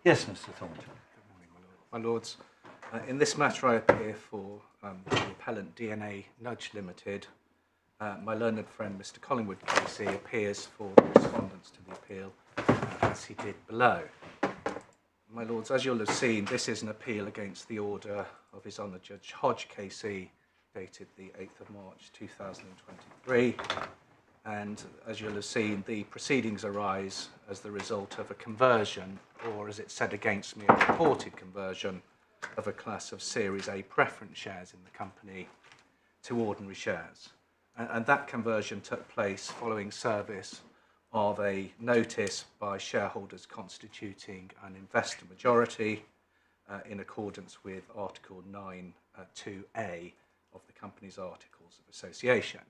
Yes, Mr. Thornton. Good morning, my lords. In this matter, I appear for the appellant DnaNudge Ltd. My learned friend, Mr. Collingwood KC, appears for the respondents to the appeal, as he did below. My lords, as you'll have seen, this is an appeal against the order of His Honour Judge Hodge KC, dated the 8th of March 2023. And as you'll have seen, the proceedings arise as the result of a conversion, or as it's said against me, a purported conversion of a class of Series A preference shares in the company to ordinary shares. And that conversion took place following service of a notice by shareholders constituting an investor majority in accordance with Article 9(2)A of the company's Articles of Association.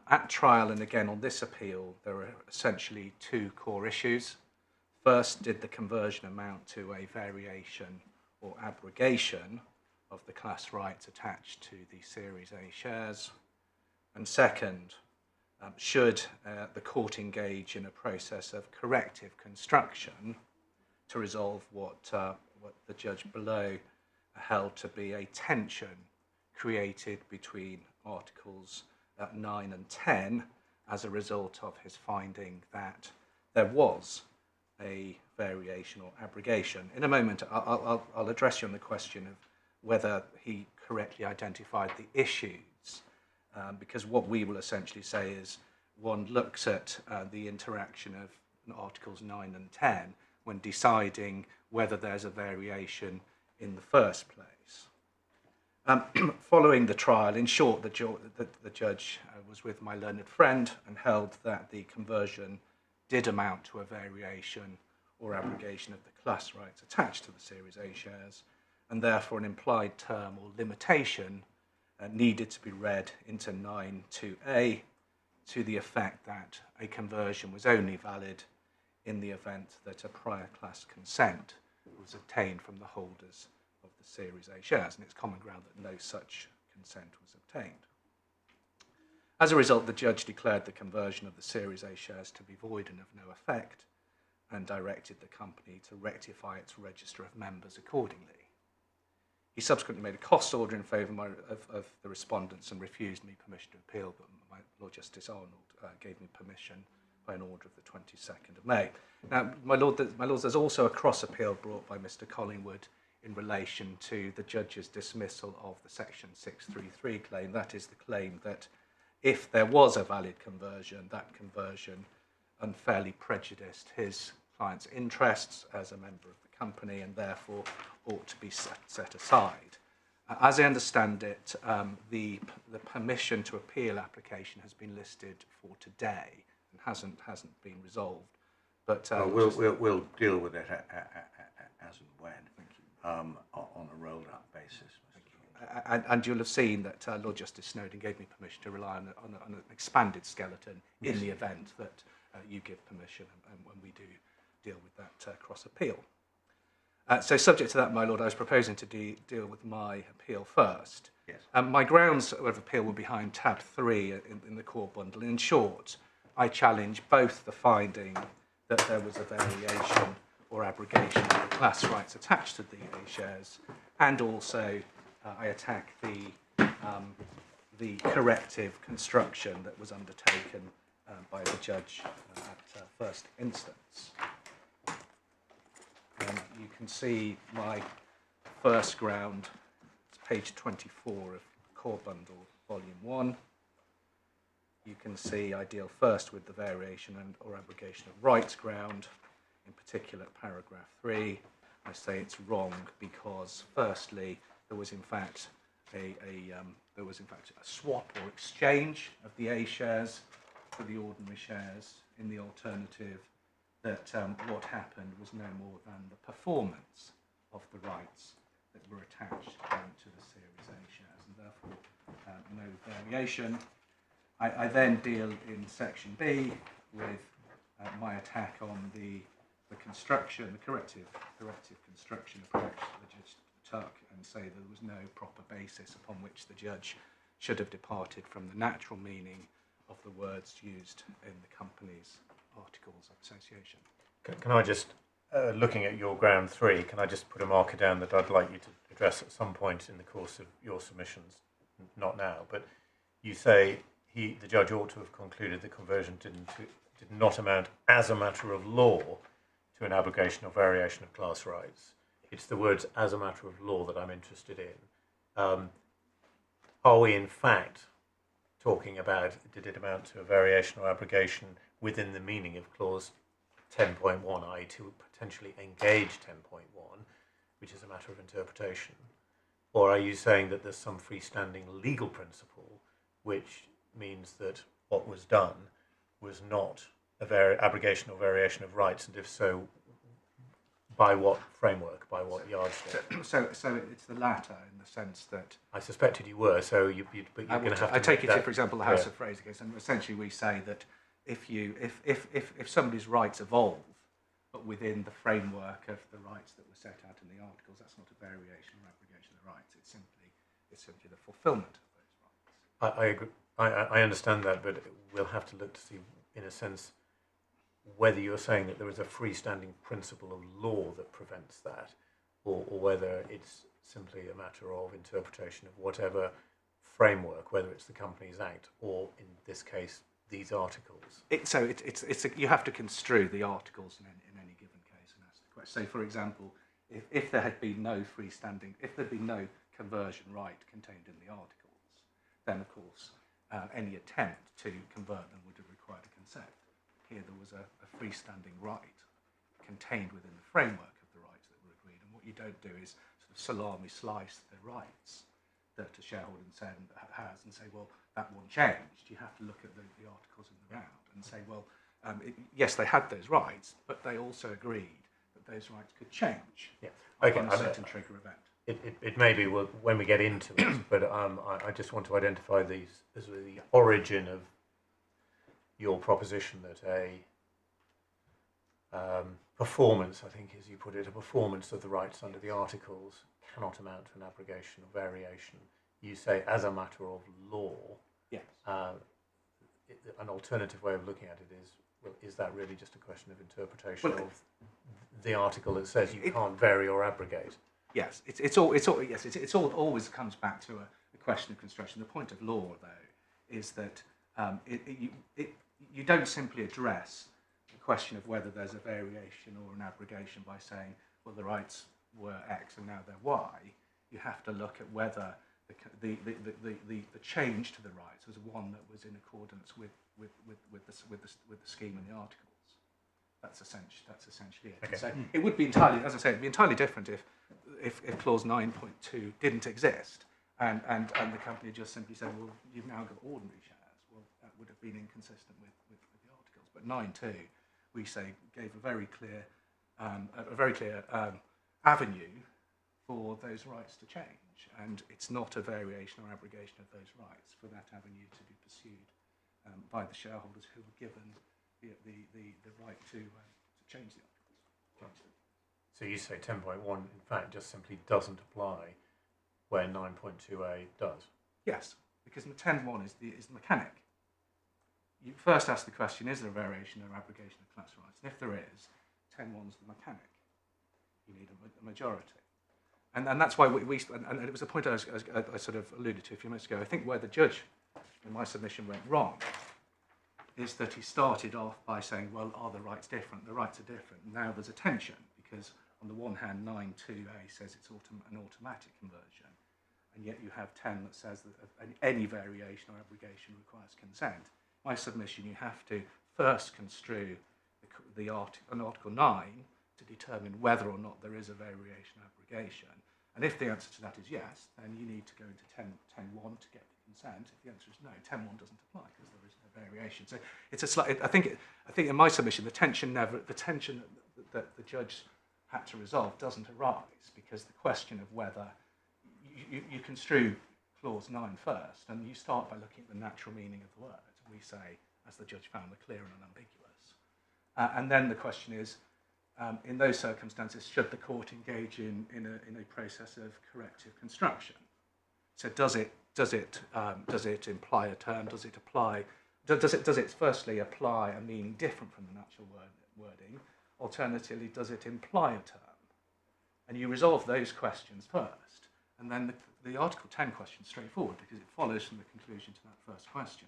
At trial, and again on this appeal, there are essentially two core issues. First, did the conversion amount to a variation or abrogation of the class rights attached to the Series A shares? And second, should the court engage in a process of corrective construction to resolve what the judge below held to be a tension created between Articles 9 and 10 as a result of his finding that there was a variation or abrogation. In a moment, I'll address you on the question of whether he correctly identified the issues, because what we will essentially say is one looks at the interaction of Articles 9 and 10 when deciding whether there's a variation in the first place. Following the trial, in short, the judge was with my learned friend and held that the conversion did amount to a variation or abrogation of the class rights attached to the Series A shares, and therefore an implied term or limitation needed to be read into 9(2)A to the effect that a conversion was only valid in the event that a prior class consent was obtained from the holders of the Series A shares, and it's common ground that no such consent was obtained. As a result, the judge declared the conversion of the Series A shares to be void and of no effect, and directed the company to rectify its register of members accordingly. He subsequently made a cost order in favour of the respondents and refused me permission to appeal, but my Lord Justice Arnold gave me permission by an order of the 22nd of May. Now, my Lords, there's also a cross-appeal brought by Mr. Collingwood in relation to the judge's dismissal of the Section 633 claim. That is the claim that if there was a valid conversion, that conversion unfairly prejudiced his client's interests as a member of the company and therefore ought to be set aside. As I understand it, the permission to appeal application has been listed for today and hasn't been resolved. But we'll deal with it as and when, on a rolled-up basis. And you'll have seen that Lord Justice Snowden gave me permission to rely on an expanded skeleton in the event that you give permission and when we do deal with that cross-appeal. So subject to that, my Lord, I was proposing to deal with my appeal first. Yes. My grounds of appeal were behind tab 3 in the core bundle. In short, I challenge both the finding that there was a variation or abrogation of the class rights attached to the A shares, and also I attack the corrective construction that was undertaken by the judge at first instance. You can see my first ground, it's page 24 of Core Bundle, Volume 1. You can see I deal first with the variation and or abrogation of rights ground, in particular paragraph 3. I say it's wrong because, firstly, there was in fact a swap or exchange of the A shares for the ordinary shares. In the alternative, that what happened was no more than the performance of the rights that were attached to the Series A shares, and therefore no variation. I then deal in section B with my attack on the construction, the corrective construction approach that the judge took, and say there was no proper basis upon which the judge should have departed from the natural meaning of the words used in the company's Articles of Association. Can I just looking at your ground 3, can I just put a marker down that I'd like you to address at some point in the course of your submissions? Not now, but you say the judge ought to have concluded the conversion did not amount as a matter of law to an abrogation or variation of class rights. It's the words "as a matter of law" that I'm interested in. Are we in fact talking about did it amount to a variation or abrogation within the meaning of clause 10.1, i.e. to potentially engage 10.1, which is a matter of interpretation? Or are you saying that there's some freestanding legal principle which means that what was done was not a abrogation or variation of rights, and if so, by what framework, by what yardstick? So it's the latter in the sense that I suspected you were. So but you're going to have to. I take it to, for example, the House of Phrasing case, and essentially we say that if somebody's rights evolve, but within the framework of the rights that were set out in the articles, that's not a variation or abrogation of rights. It's simply the fulfilment of those rights. I agree. I understand that, but we'll have to look to see, in a sense, whether you're saying that there is a freestanding principle of law that prevents that, or whether it's simply a matter of interpretation of whatever framework, whether it's the Companies Act or, in this case, these articles. You have to construe the articles in any given case and ask the question. So, for example, if there had been no freestanding, if there had been no conversion right contained in the articles, then of course any attempt to convert them would have required a consent. Here there was a freestanding right contained within the framework of the rights that were agreed, and what you don't do is sort of salami slice the rights that a shareholder has and say, well, that one changed. You have to look at the articles in the round and say, well, yes, they had those rights, but they also agreed that those rights could change upon a certain trigger event. It may be when we get into it, but I just want to identify these as the origin of your proposition that a performance, I think as you put it, a performance of the rights under the articles cannot amount to an abrogation or variation. You say as a matter of law. Yes. An alternative way of looking at it is, well, is that really just a question of interpretation of the article that says you can't vary or abrogate? Yes, it always comes back to a question of construction. The point of law, though, is that you don't simply address the question of whether there's a variation or an abrogation by saying, well, the rights were X and now they're Y. You have to look at whether the change to the rights was one that was in accordance with the scheme in the articles. That's essentially it. Okay. So it would be entirely, as I say, it'd be entirely different if clause 9.2 didn't exist and the company just simply said, well, you've now got ordinary shares. Well, that would have been inconsistent with the articles. But 9.2, we say, gave a very clear avenue for those rights to change, and it's not a variation or abrogation of those rights for that avenue to be pursued by the shareholders who were given the right to change the articles. So you say 10.1 in fact just simply doesn't apply where 9.2a does? Yes, because 10.1 is the mechanic. You first ask the question, is there a variation or abrogation of class rights? And if there is, 10.1 is the mechanic. You need a majority. And that's why and it was a point I sort of alluded to a few minutes ago. I think where the judge in my submission went wrong is that he started off by saying, well, are the rights different? The rights are different. Now there's a tension, because on the one hand, 9.2a says it's an automatic conversion, and yet you have 10 that says that any variation or abrogation requires consent. My submission, you have to first construe an Article 9 to determine whether or not there is a variation or abrogation. And if the answer to that is yes, then you need to go into 10.1 to get the consent. If the answer is no, 10.1 doesn't apply because there is no variation. So it's a slight. I think in my submission, the tension that the judge had to resolve doesn't arise, because the question of whether you construe clause 9 first, and you start by looking at the natural meaning of the word. We say, as the judge found, the clear and unambiguous. And then the question is, in those circumstances, should the court engage in a process of corrective construction? So does it imply a term? Does it apply? Does it firstly apply a meaning different from the natural wording, Alternatively, does it imply a term? And you resolve those questions first, and then the Article 10 question is straightforward because it follows from the conclusion to that first question.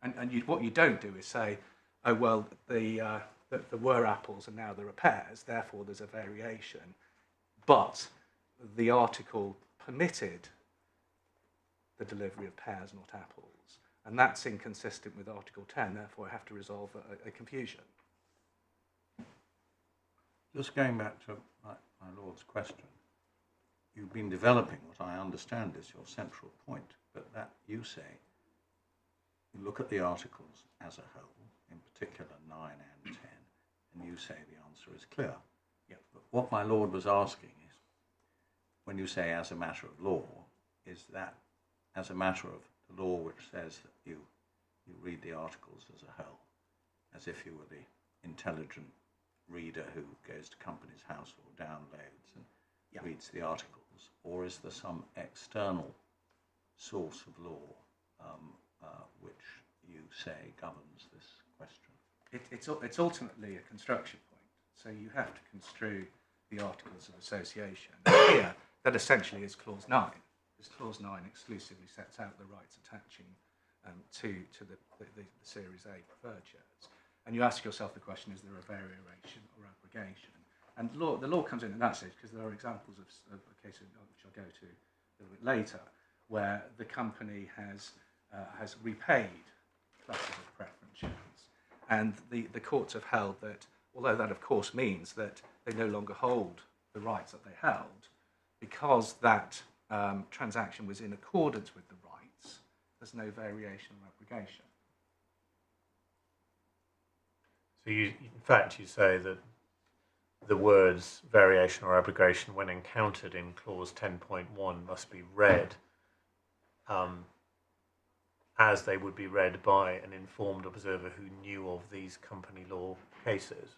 And what you don't do is say, oh, well, there were apples and now there are pears, therefore there's a variation, but the article permitted the delivery of pears, not apples, and that's inconsistent with Article 10, therefore I have to resolve a confusion. Just going back to my Lord's question, you've been developing what I understand is your central point, but that you say, you look at the articles as a whole, in particular 9 and 10, and you say the answer is clear. Yeah. But what my Lord was asking is, when you say as a matter of law, is that as a matter of the law which says that you read the articles as a whole, as if you were the intelligent reader who goes to Companies House or downloads and reads the articles, or is there some external source of law which you say governs this question? It's ultimately a construction point, so you have to construe the Articles of Association. Here, that essentially is Clause 9. This Clause 9 exclusively sets out the rights attaching to the Series A preferred shares. And you ask yourself the question, is there a variation or abrogation? And the law comes in that stage because there are examples of a case which I'll go to a little bit later, where the company has repaid classes of preference shares. And the courts have held that, although that of course means that they no longer hold the rights that they held, because that transaction was in accordance with the rights, there's no variation or abrogation. So in fact, you say that the words variation or abrogation, when encountered in clause 10.1, must be read as they would be read by an informed observer who knew of these company law cases.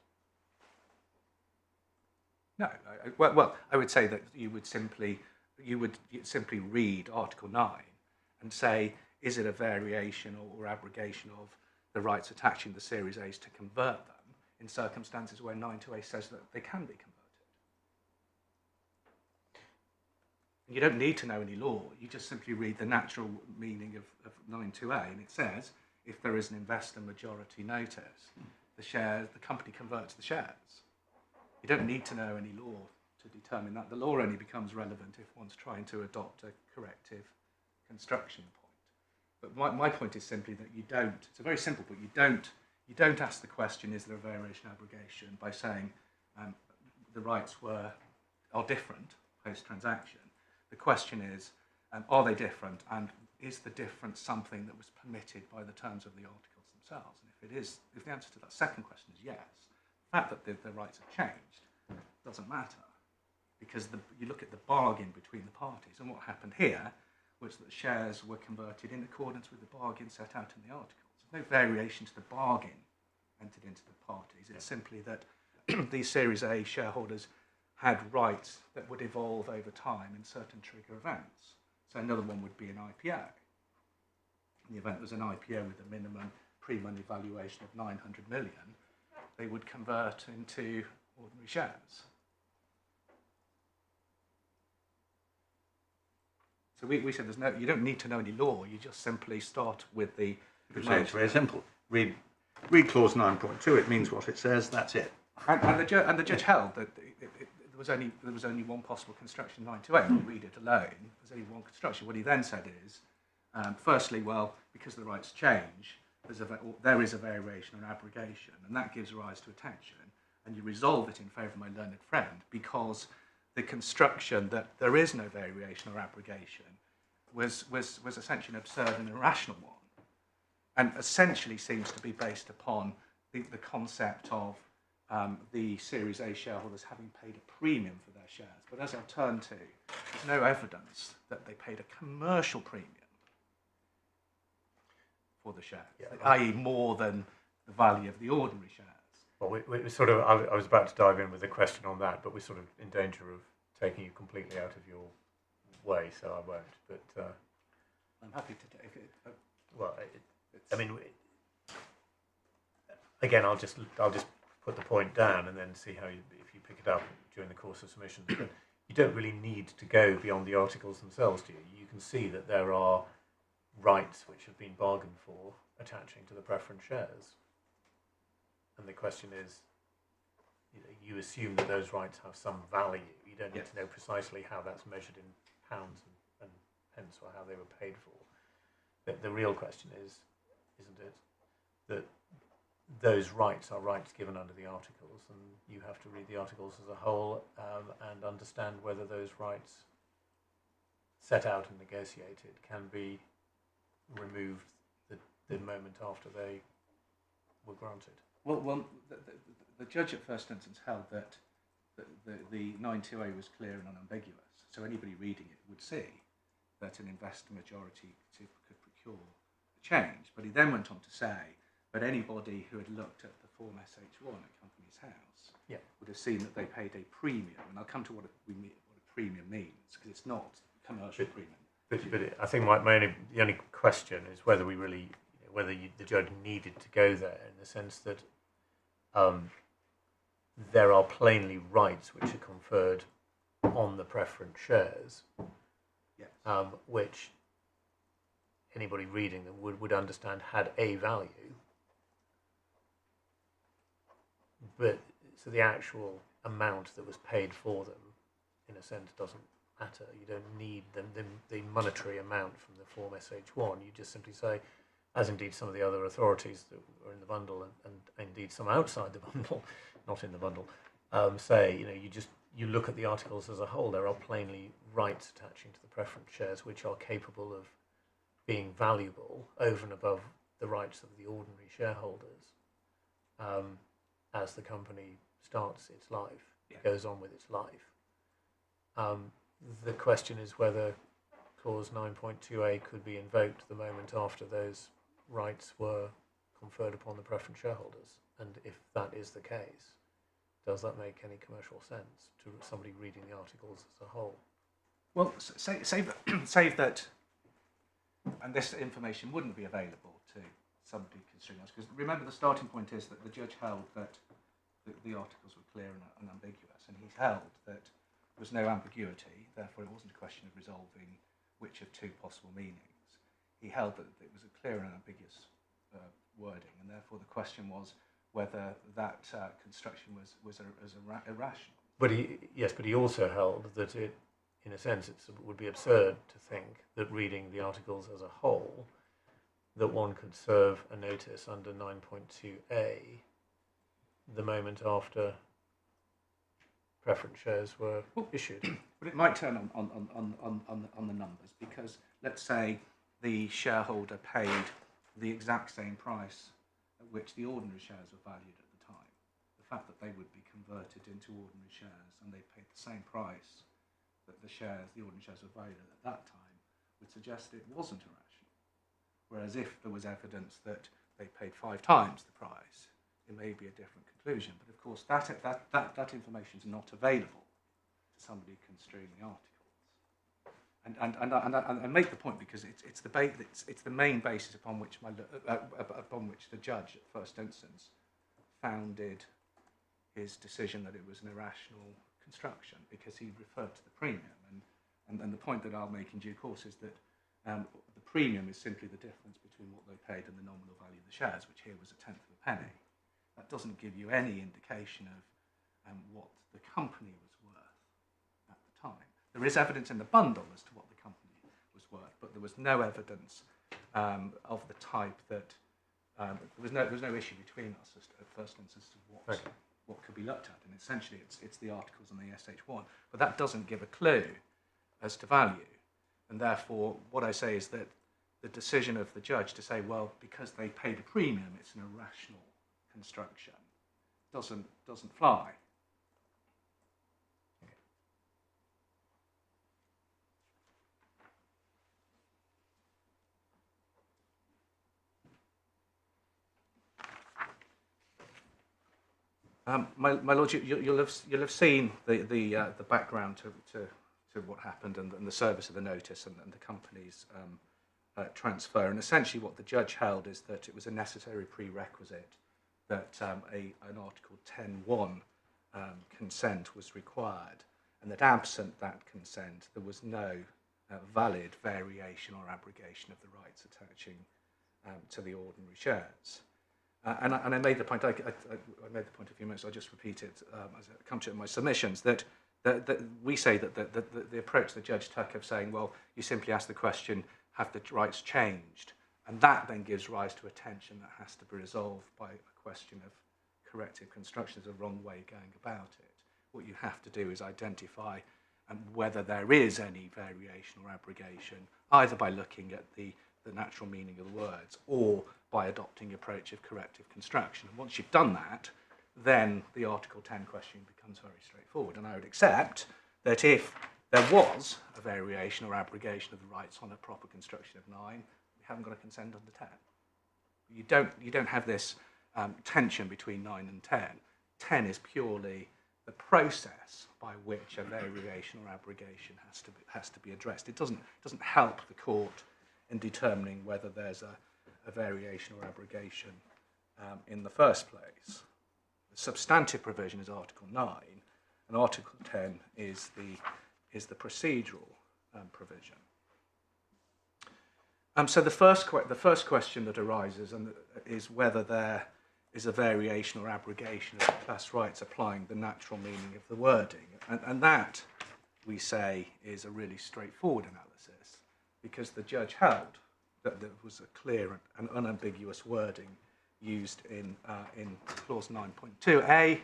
No, well, I would say that you would simply read Article 9 and say, is it a variation or abrogation of the rights attaching the Series A's to convert them in circumstances where 9.2a says that they can be converted. You don't need to know any law, you just simply read the natural meaning of 9.2a, and it says, if there is an investor majority notice, the company converts the shares. You don't need to know any law to determine that. The law only becomes relevant if one's trying to adopt a corrective construction point. But my point is simply that you don't, it's a very simple point, you don't ask the question, is there a variation abrogation, by saying the rights are different post-transaction. The question is, are they different, and is the difference something that was permitted by the terms of the articles themselves? And if the answer to that second question is yes, the fact that the rights have changed doesn't matter, because you look at the bargain between the parties, and what happened here was that shares were converted in accordance with the bargain set out in the articles. There's no variation to the bargain entered into the parties. It's simply that these Series A shareholders had rights that would evolve over time in certain trigger events. So another one would be an IPO. In the event there's an IPO with a minimum pre-money valuation of 900 million, they would convert into ordinary shares. So we said you don't need to know any law, you just simply start with the... It's very simple. Read clause 9.2, it means what it says, that's it. And the judge held that there was only one possible construction, 9.2a, not read it alone, there's only one construction. What he then said is, firstly, well, because the rights change, there is a variation or abrogation, and that gives rise to attention, and you resolve it in favour of my learned friend, because the construction that there is no variation or abrogation was essentially an absurd and irrational one, and essentially seems to be based upon the concept of the Series A shareholders having paid a premium for their shares. But as I'll turn to, there's no evidence that they paid a commercial premium for the shares, i.e. more than the value of the ordinary shares. Well, we sort of, I was about to dive in with a question on that, but we're sort of in danger of taking you completely out of your way, so I won't. But I'm happy to take it. Well, I mean, again, I'll just put the point down and then see how if you pick it up during the course of submissions. But you don't really need to go beyond the articles themselves, do you? You can see that there are rights which have been bargained for attaching to the preference shares. And the question is, you assume that those rights have some value. You don't need to know precisely how that's measured in pounds and pence or how they were paid for. The real question is, isn't it, that those rights are rights given under the articles, and you have to read the articles as a whole and understand whether those rights set out and negotiated can be removed the moment after they were granted. Well, the judge at first instance held that the 928 was clear and unambiguous, so anybody reading it would see that an investor majority could procure the change. But he then went on to say that anybody who had looked at the Form SH1 at Companies House would have seen that they paid a premium, and I'll come to what a premium means, because it's not commercial premium. But I think the only question is whether the judge needed to go there, in the sense that there are plainly rights which are conferred on the preference shares, which anybody reading them would understand had a value. But so the actual amount that was paid for them, in a sense, doesn't matter. You don't need the monetary amount from the Form SH1. You just simply say, as indeed some of the other authorities that are in the bundle, and indeed some outside the bundle, not in the bundle, say, you look at the articles as a whole. There are plainly rights attaching to the preference shares which are capable of being valuable over and above the rights of the ordinary shareholders as the company starts its life, goes on with its life. The question is whether Clause 9.2a could be invoked the moment after those rights were conferred upon the preference shareholders. And if that is the case, does that make any commercial sense to somebody reading the articles as a whole? Well, save that, and this information wouldn't be available to somebody construing us, because remember the starting point is that the judge held that the articles were clear and unambiguous, and he held that there was no ambiguity, therefore it wasn't a question of resolving which of two possible meanings. He held that it was a clear and ambiguous wording, and therefore the question was whether that construction was irrational. But he also held that it, in a sense, it would be absurd to think that reading the articles as a whole, that one could serve a notice under 9.2a the moment after preference shares were issued. But it might turn on the numbers, because let's say the shareholder paid the exact same price at which the ordinary shares were valued at the time. The fact that they would be converted into ordinary shares and they paid the same price that the ordinary shares were valued at that time would suggest it wasn't irrational. Whereas if there was evidence that they paid 5 times the price, it may be a different conclusion. But of course, that information is not available to somebody construing the articles. And I make the point because it's the main basis upon which the judge at first instance founded his decision that it was an irrational construction, because he referred to the premium. And the point that I'll make in due course is that the premium is simply the difference between what they paid and the nominal value of the shares, which here was 1/10 of a penny. That doesn't give you any indication of what the company was worth at the time. There is evidence in the bundle as to what the company was worth, but there was no evidence of the type that there was no issue between us at first instance as to what could be looked at. And essentially, it's the articles on the SH1, but that doesn't give a clue as to value. And therefore, what I say is that the decision of the judge to say, well, because they paid a premium, it's an irrational construction, doesn't fly. My Lord, you'll have seen the background to what happened and the service of the notice and the company's transfer. And essentially, what the judge held is that it was a necessary prerequisite that an Article 10.1 consent was required, and that absent that consent, there was no valid variation or abrogation of the rights attaching to the ordinary shares. And I made the point. I made the point a few minutes. I'll just repeat it as I come to it in my submissions. That we say that the approach the judge took of saying, well, you simply ask the question, have the rights changed, and that then gives rise to a tension that has to be resolved by a question of corrective construction. Is a wrong way of going about it. What you have to do is identify whether there is any variation or abrogation, either by looking at the natural meaning of the words or by adopting the approach of corrective construction. And once you've done that, then the Article 10 question becomes very straightforward. And I would accept that if there was a variation or abrogation of the rights on a proper construction of 9, we haven't got a consent under 10. You don't have this tension between 9 and 10. 10 is purely the process by which a variation or abrogation has to be addressed. It doesn't help the court in determining whether there's a variation or abrogation in the first place. The substantive provision is Article 9, and Article 10 is the procedural provision. So the first question that arises is whether there is a variation or abrogation of the class rights applying the natural meaning of the wording. And that, we say, is a really straightforward analysis, because the judge held that there was a clear and unambiguous wording used in clause 9.2a. It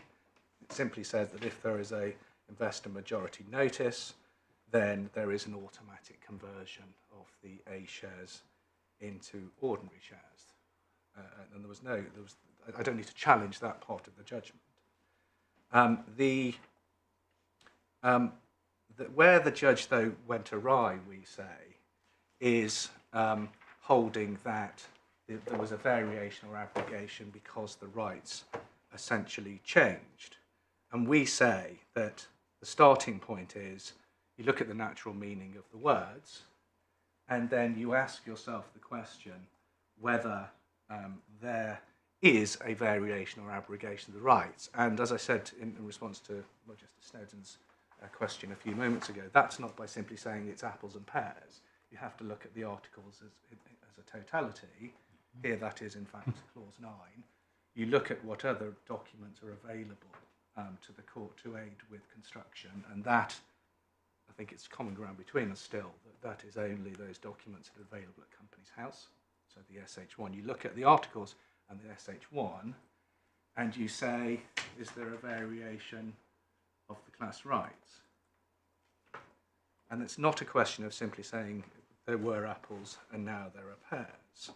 simply says that if there is a investor majority notice, then there is an automatic conversion of the A shares into ordinary shares. And I don't need to challenge that part of the judgment. Where the judge, though, went awry, we say, is holding that there was a variation or abrogation because the rights essentially changed. And we say that the starting point is you look at the natural meaning of the words, and then you ask yourself the question whether there is a variation or abrogation of the rights. And as I said in response to Roger Snowden's question a few moments ago, that's not by simply saying it's apples and pears. You have to look at the articles as a totality. Here that is, in fact, clause 9. You look at what other documents are available to the court to aid with construction, and that, I think it's common ground between us still, that is only those documents that are available at Companies House, so the SH1. You look at the articles and the SH1, and you say, is there a variation of the class rights? And it's not a question of simply saying there were apples and now there are pears.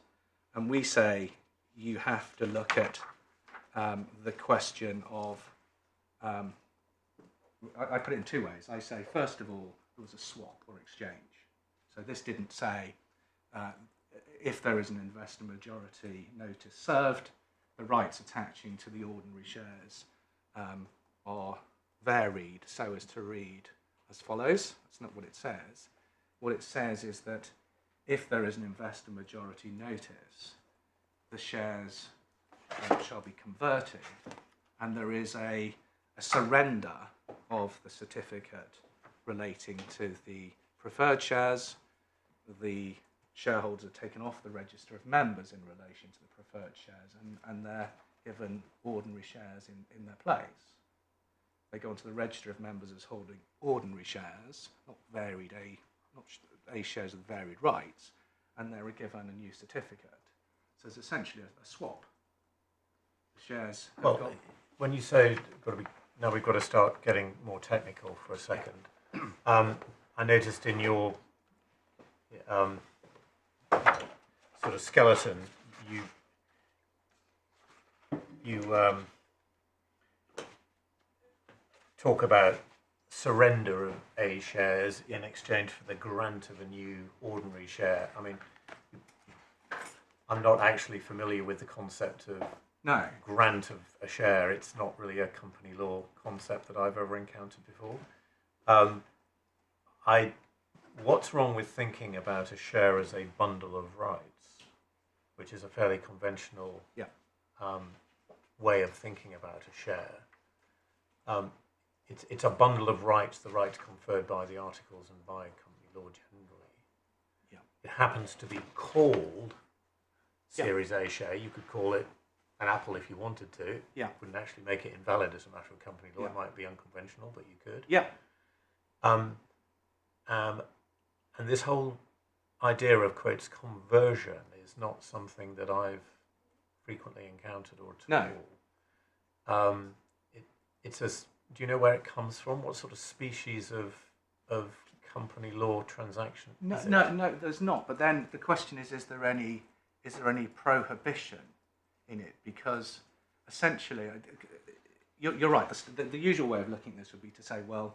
And we say you have to look at the question of, I put it in two ways. I say, first of all, there was a swap or exchange. So this didn't say if there is an investor majority notice served, the rights attaching to the ordinary shares are varied so as to read as follows. That's not what it says. What it says is that if there is an investor majority notice, the shares shall be converted, and there is a surrender of the certificate relating to the preferred shares. The shareholders are taken off the register of members in relation to the preferred shares, and they're given ordinary shares in their place. They go onto the register of members as holding ordinary shares, not A shares with varied rights, and they're given a new certificate. So it's essentially a swap. The shares have got... When you say now we've got to start getting more technical for a second. I noticed in your sort of skeleton, you talk about surrender of A shares in exchange for the grant of a new ordinary share. I mean, I'm not actually familiar with the concept of grant of a share. It's not really a company law concept that I've ever encountered before. What's wrong with thinking about a share as a bundle of rights, which is a fairly conventional way of thinking about a share. It's a bundle of rights, the rights conferred by the articles and by company law generally. Yeah. It happens to be called Series A share. You could call it an apple if you wanted to. Yeah. Wouldn't actually make it invalid as a matter of company law. Yeah. It might be unconventional, but you could. Yeah. And this whole idea of, quotes, conversion is not something that I've frequently encountered or at all. It's a, do you know where it comes from? What sort of species of company law transaction No, is it? no, there's not. But then the question is there any prohibition in it? Because essentially, you're right. The usual way of looking at this would be to say, well,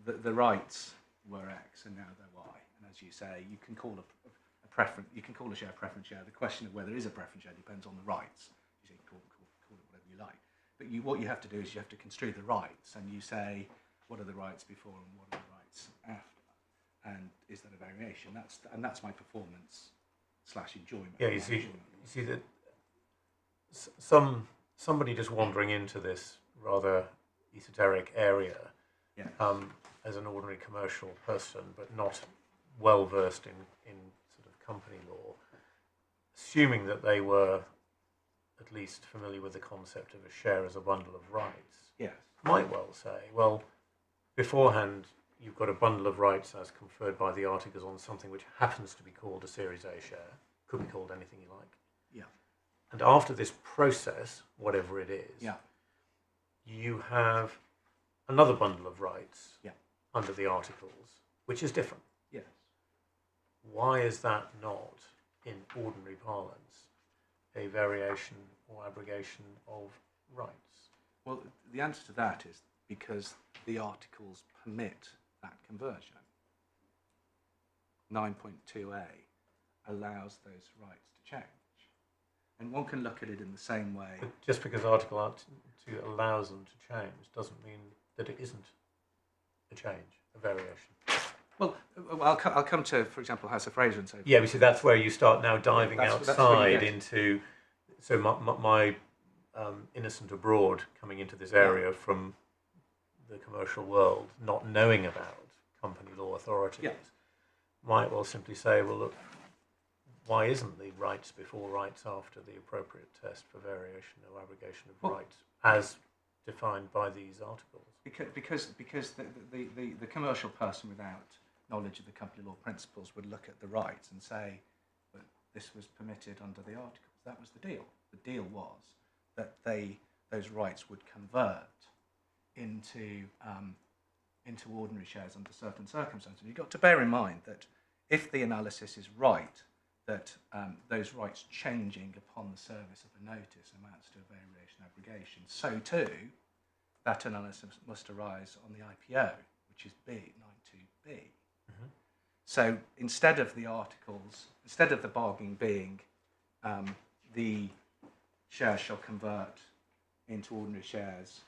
the rights were X and now they're Y. And as you say, you can call a preference, you can call a share preference share. The question of whether it is a preference share depends on the rights. You say call it whatever you like. But what you have to do is you have to construe the rights, and you say, what are the rights before and what are the rights after? And is that a variation? That's my performance / enjoyment. Yeah, you see that somebody just wandering into this rather esoteric area, Yeah. as an ordinary commercial person, but not well versed in sort of company law, assuming that they were at least familiar with the concept of a share as a bundle of rights, Yes. might well say, well, beforehand you've got a bundle of rights as conferred by the articles on something which happens to be called a Series A share, could be called anything you like. Yeah. And after this process, whatever it is, Yeah. you have another bundle of rights Yeah. under the articles, which is different. Yes. Why is that not, in ordinary parlance, a variation or abrogation of rights? Well, the answer to that is because the articles permit that conversion. 9.2a allows those rights to change. And one can look at it in the same way. But just because Article 2 allows them to change doesn't mean that it isn't a change, a variation. Well, I'll come to, for example, House of Fraser and so forth. Yeah, but see, that's where you start now diving That's where outside you get. into. So my innocent abroad coming into this area from the commercial world, not knowing about company law authorities, might well simply say, well, look, why isn't the rights before, rights after the appropriate test for variation or abrogation of rights as defined by these articles? Because the commercial person without knowledge of the company law principles would look at the rights and say, but this was permitted under the articles. That was the deal. The deal was that those rights would convert into ordinary shares under certain circumstances. You've got to bear in mind that if the analysis is right, that those rights changing upon the service of a notice amounts to a variation abrogation, so too that analysis must arise on the IPO, which is B, 9.2b. Mm-hmm. So instead of the articles, instead of the bargain being the shares shall convert into ordinary shares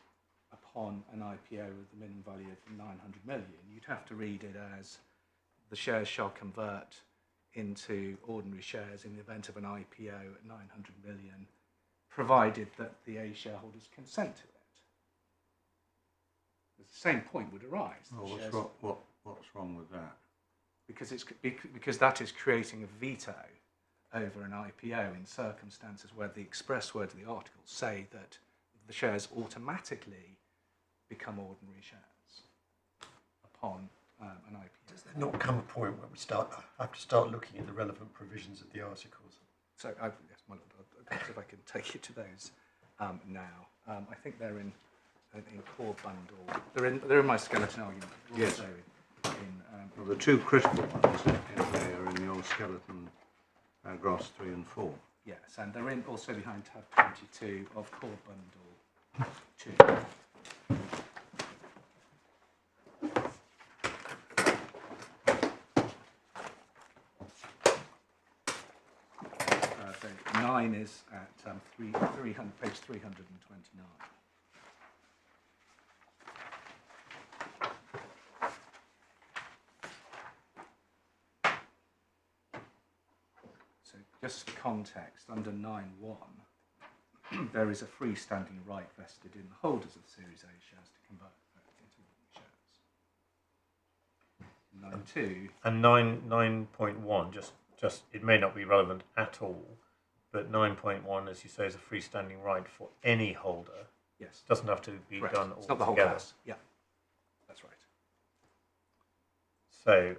upon an IPO with a minimum value of 900 million, you'd have to read it as the shares shall convert into ordinary shares in the event of an IPO at 900 million, provided that the A shareholders consent to it. The same point would arise. Well, what's wrong with that? Because that is creating a veto over an IPO in circumstances where the express words of the articles say that the shares automatically become ordinary shares upon an IPO. Does there not come a point where we have to start looking at the relevant provisions of the articles? So, yes, my Lord, I'll see if I can take you to those now. I think they're in core bundle. They're in my skeleton argument. Yes. Also Well, the two critical ones in there are in your skeleton paragraphs 3 and 4. yes, and they're in also behind tab 22 of core bundle 2. So 9 is at 300, page 329. So just for context, under 9.1, there is a freestanding right vested in the holders of Series A shares to convert into ordinary shares. 9.2. And 9.1, just it may not be relevant at all, but 9.1, as you say, is a freestanding right for any holder. Yes. Doesn't have to be Correct. done It's all not the whole together. class. Yeah, that's right. So,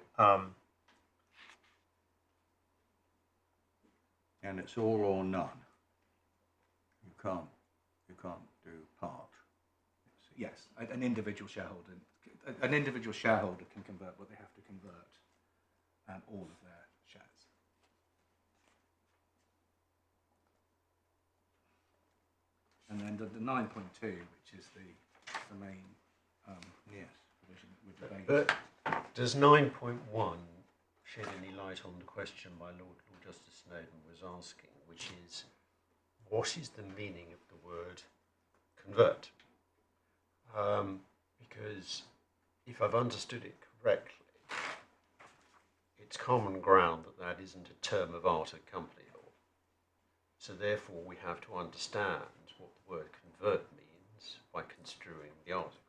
And it's all or none. You can't do part. Yes, an individual shareholder can convert, but they have to convert all of their shares. And then the 9.2, which is the main Yes. provision that we're debating. But does 9.1 shed any light on the question my Lord Justice Snowden was asking, which is, what is the meaning of the word convert? Because if I've understood it correctly, it's common ground that that isn't a term of art at company law. So therefore we have to understand what the word convert means by construing the articles.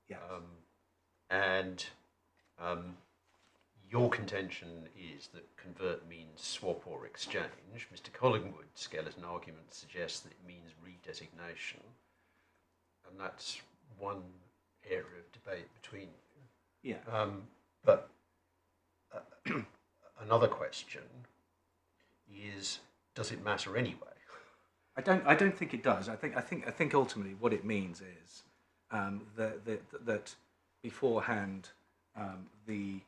Yes. Your contention is that convert means swap or exchange. Mr. Collingwood's skeleton argument suggests that it means redesignation, and that's one area of debate between you. Yeah. But another question is, does it matter anyway? I don't think it does. I think ultimately what it means is that beforehand the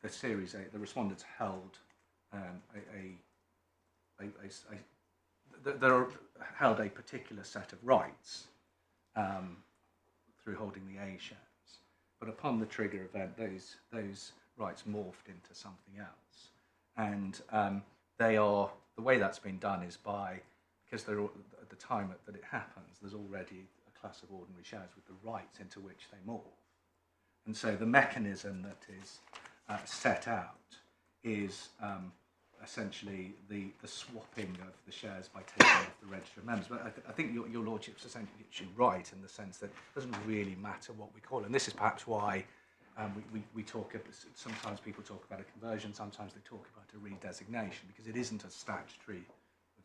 Series A, the respondents held held a particular set of rights through holding the A shares, but upon the trigger event, those rights morphed into something else, and the way that's been done is because they're at the time that it happens, there's already a class of ordinary shares with the rights into which they morph, and so the mechanism that is set out is essentially the swapping of the shares by taking off the register of members. But I think your lordship's essentially right in the sense that it doesn't really matter what we call it. And this is perhaps why we talk. Sometimes people talk about a conversion. Sometimes they talk about a redesignation, because it isn't a statutory.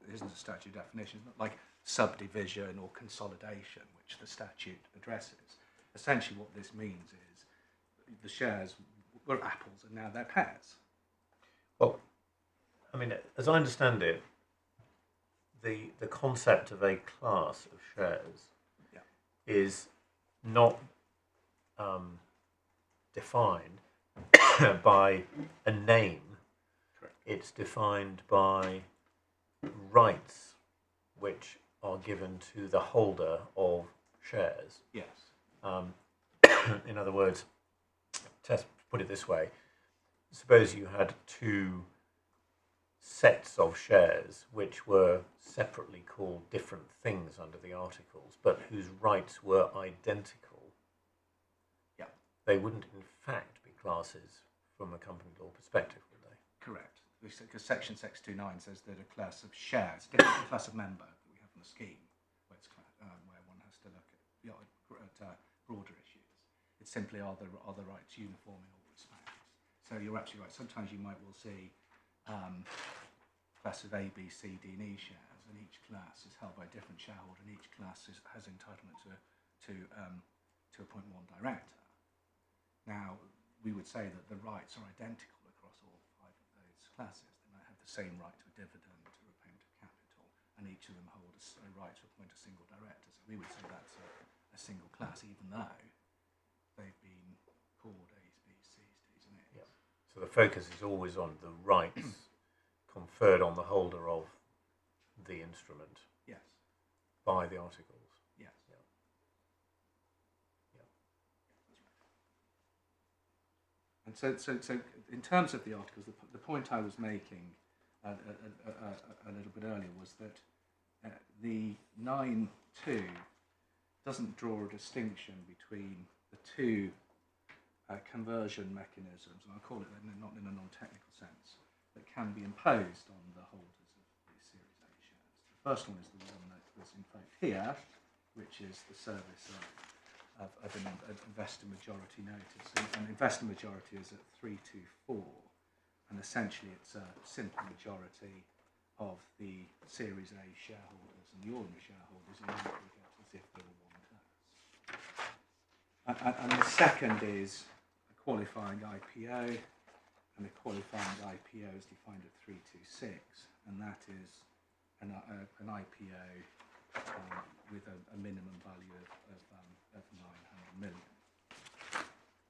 It isn't a statutory definition. It's not like subdivision or consolidation, which the statute addresses. Essentially, what this means is the shares were apples and now they're pears. well, I mean, as I understand it, the concept of a class of shares is not defined by a name. Correct. It's defined by rights which are given to the holder of shares. Yes. In other words, to put it this way, suppose you had two sets of shares which were separately called different things under the articles, but whose rights were identical. Yeah. They wouldn't in fact be classes from a company law perspective, would they? Correct. Because Section 629 says that a class of shares, different from a class of member that we have in the scheme, where one has to look at broader issues. It's simply are the rights uniform in all respects. So you're absolutely right. Sometimes you might well see class of A, B, C, D, and E shares, and each class is held by a different shareholder, and each class has entitlement to appoint one director. Now, we would say that the rights are identical across all five of those classes. They might have the same right to a dividend, to repayment of capital, and each of them hold a right to appoint a single director. So we would say that's a single class, even though they've been called A's, B's, C's, D's, and E's. Yeah. So the focus is always on the rights conferred on the holder of the instrument Yes. by the articles. Yes. Yeah. And so in terms of the articles, the point I was making a little bit earlier was that the 9.2 doesn't draw a distinction between the two conversion mechanisms, and I'll call it not in a non-technical sense, that can be imposed on the holders of these Series A shares. The first one is the one that was in fact here, which is the service of an investor majority notice. And investor majority is at 324, and essentially it's a simple majority of the Series A shareholders and the ordinary shareholders in aggregate, as if they were one class. And the second is a qualifying IPO, and the qualifying IPO is defined at 326, and that is an IPO with a minimum value of 900 million.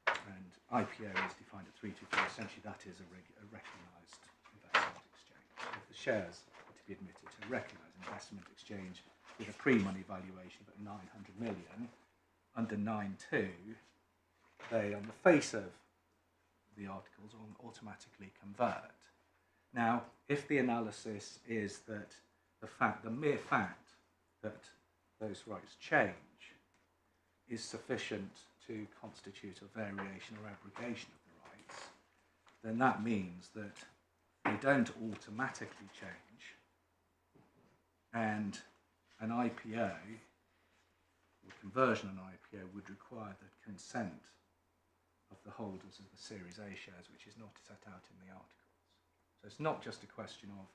And IPO is defined at 324. Essentially, that is a recognised investment exchange. If the shares are to be admitted to a recognised investment exchange with a pre-money valuation of 900 million, under 9.2, they, on the face of the articles, automatically convert. Now, if the analysis is that the mere fact that those rights change is sufficient to constitute a variation or abrogation of the rights, then that means that they don't automatically change, and an IPO, or conversion of an IPO, would require the consent of the holders of the Series A shares, which is not set out in the articles. So it's not just a question of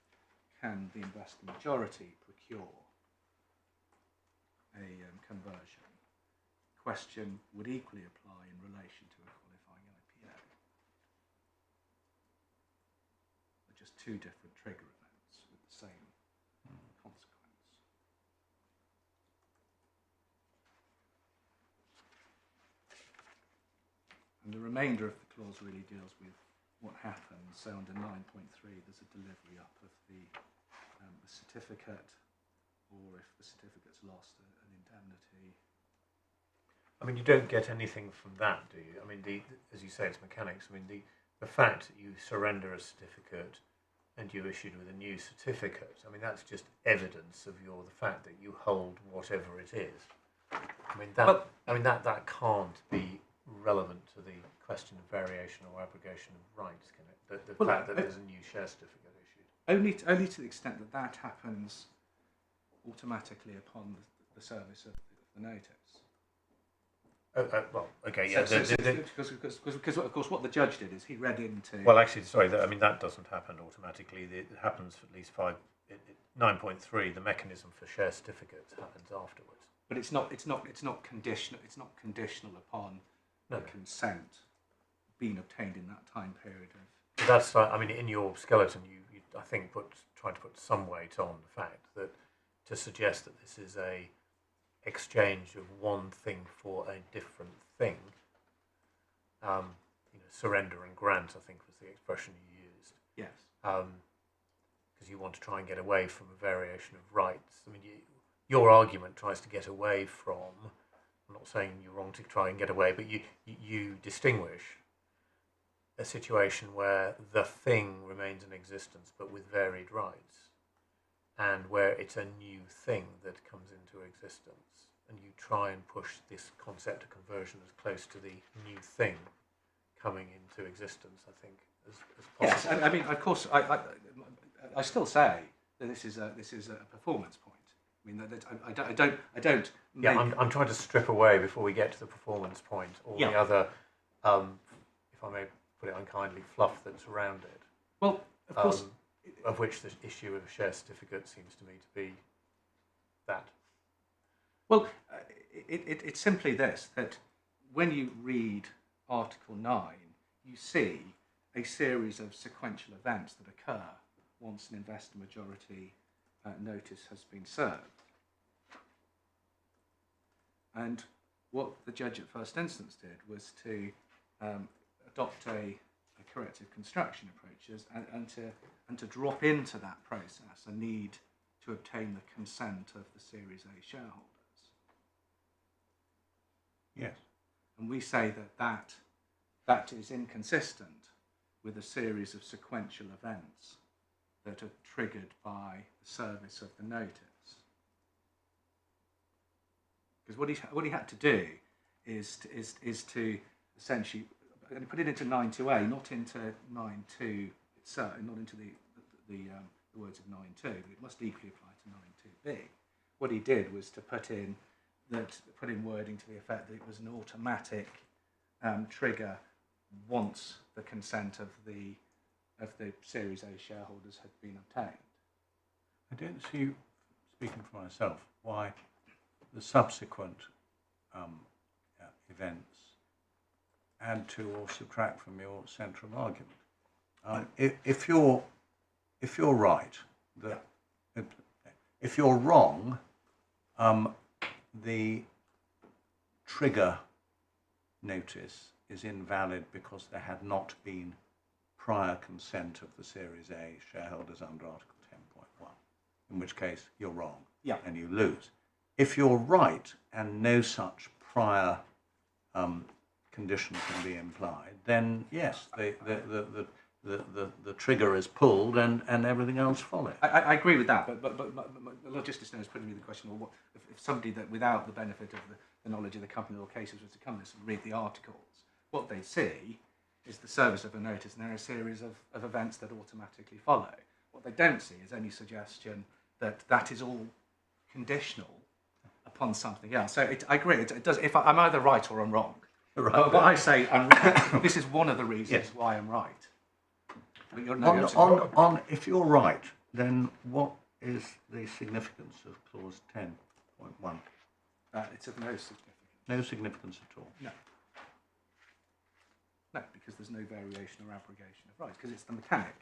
can the investor majority procure a conversion. The question would equally apply in relation to a qualifying IPO. They're just two different trigger events with the same consequence. And the remainder of the clause really deals with what happens. So under 9.3, there's a delivery up of the certificate, or if the certificate's lost, an indemnity. I mean, you don't get anything from that, do you? I mean, as you say, it's mechanics. I mean, the fact that you surrender a certificate and you issued with a new certificate, I mean, that's just evidence of the fact that you hold whatever it is. I mean, that can't be relevant to the question of variation or abrogation of rights, can it? The fact that there's a new share certificate issued. Only to the extent that that happens automatically upon the service of the notice. Well, okay, yeah. Because of course, what the judge did is he read into. Well, actually, sorry. I mean, that doesn't happen automatically. It happens for at least 9.3. The mechanism for share certificates happens afterwards. But it's not conditional. It's not conditional upon the consent being obtained in that time period of. That's. I mean, in your skeleton, you I think tried to put some weight on the fact that to suggest that this is a exchange of one thing for a different thing. Surrender and grant, I think, was the expression you used. Yes. Because you want to try and get away from a variation of rights. I mean, your argument tries to get away from. I'm not saying you're wrong to try and get away, but you distinguish a situation where the thing remains in existence but with varied rights, and where it's a new thing that comes into existence, and you try and push this concept of conversion as close to the new thing coming into existence, I think, as possible. Yes, I mean, of course, I still say that this is a performance point. I mean, I don't. Yeah, I'm trying to strip away before we get to the performance point all the other, if I may put it unkindly, fluff that's around it. Well, of course. Of which the issue of a share certificate seems to me to be that. Well, it's simply this, that when you read Article 9, you see a series of sequential events that occur once an investor majority notice has been served. And what the judge at first instance did was to adopt a corrective construction approaches and to drop into that process a need to obtain the consent of the Series A shareholders. Yes. And we say that is inconsistent with a series of sequential events that are triggered by the service of the notice. Because what he had to do is to essentially put it into 9.2a, not into 9.2 itself, not into the the words of 9.2. It must equally apply to 9.2b. What he did was to put in wording to the effect that it was an automatic trigger once the consent of the Series A shareholders had been obtained. I don't see, speaking for myself, why the subsequent events add to or subtract from your central argument. If you're right, if you're wrong, the trigger notice is invalid because there had not been prior consent of the Series A shareholders under Article 10.1, in which case you're wrong and you lose. If you're right and no such prior condition can be implied, then yes, the trigger is pulled and everything else follows. I agree with that, but the logistician is putting me the question: well, if somebody that without the benefit of the knowledge of the company or cases was to come to this and read the articles, what they see is the service of a notice, and there are a series of events that automatically follow. What they don't see is any suggestion that that is all conditional upon something else. So I agree. It does. If I'm either right or I'm wrong. Right. What I say, I'm right. This is one of the reasons why I'm right. But you're if you're right, then what is the significance of clause 10.1? It's of no significance. No significance at all. No, because there's no variation or abrogation of rights, because it's the mechanic.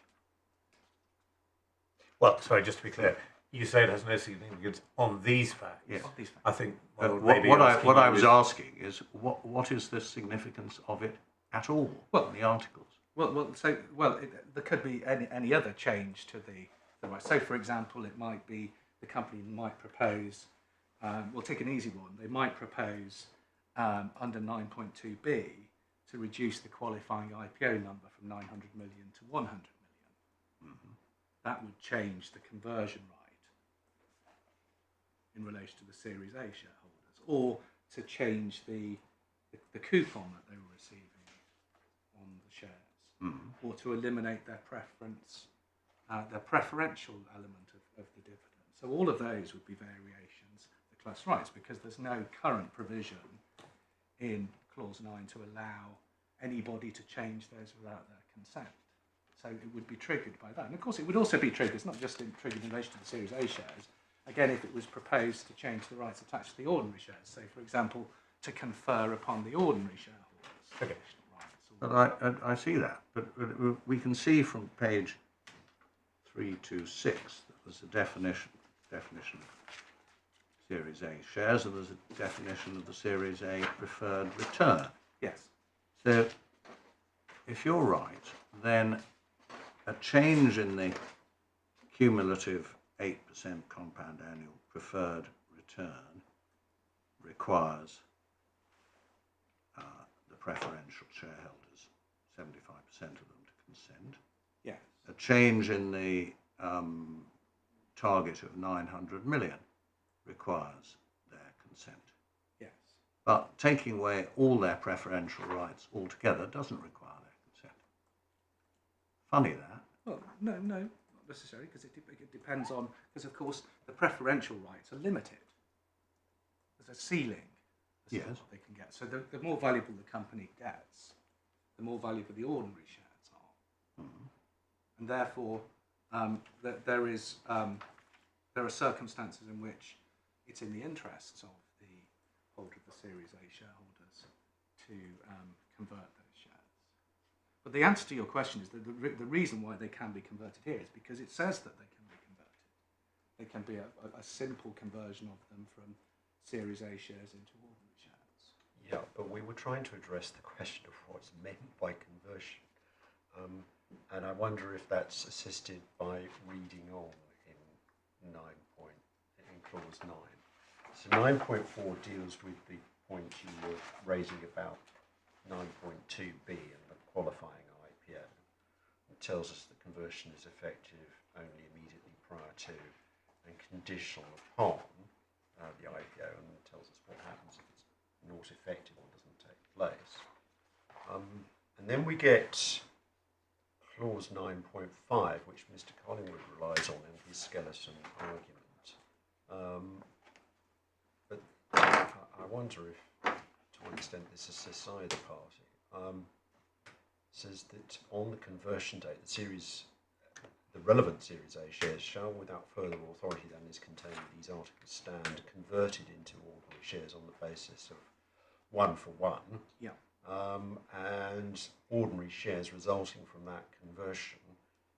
Well, sorry, just to be clear, you say it has no significance on these facts. Yes. These facts. I think What I was asking is what is the significance of it at all in the articles? There could be any other change to the rights. So, for example, it might be the company might propose. We'll take an easy one. They might propose under 9.2b to reduce the qualifying IPO number from 900 million to 100 million. Mm-hmm. That would change the conversion right in relation to the Series A shareholders, or to change the coupon that they were receiving on the shares, or to eliminate their preferential element of the dividend. So all of those would be variations of the class rights, because there's no current provision in Clause 9 to allow anybody to change those without their consent. So it would be triggered by that. And of course it would also be triggered, it's not just triggered in relation to the Series A shares, again if it was proposed to change the rights attached to the ordinary shares, so for example to confer upon the ordinary shareholders additional rights. But I see that, but we can see from page 326 that there's a definition of Series A shares, and there's a definition of the Series A preferred return. Yes. So if you're right, then a change in the cumulative 8% compound annual preferred return requires the preferential shareholders, 75% of them, to consent. Yes. A change in the target of 900 million requires their consent. Yes. But taking away all their preferential rights altogether doesn't require their consent. Funny that. Well, no, not necessarily, because it depends on, because of course the preferential rights are limited. There's a ceiling as to what they can get. So the more valuable the company gets, the more valuable the ordinary shares are. Mm-hmm. And therefore, there are circumstances in which it's in the interests of the holder of the Series A shareholders to convert those shares. But the answer to your question is that the reason why they can be converted here is because it says that they can be converted. They can be a simple conversion of them from Series A shares into ordinary shares. Yeah, but we were trying to address the question of what's meant by conversion. And I wonder if that's assisted by reading on in clause 9. So 9.4 deals with the point you were raising about 9.2b and the qualifying IPO. It tells us that conversion is effective only immediately prior to and conditional upon the IPO, and it tells us what happens if it's not effective or doesn't take place. And then we get clause 9.5, which Mr. Collingwood relies on in his skeleton argument. But I wonder if, to what extent this assists either party. Says that on the conversion date, the relevant Series A shares shall, without further authority than is contained in these articles, stand converted into ordinary shares on the basis of 1-for-1. Yeah. And ordinary shares resulting from that conversion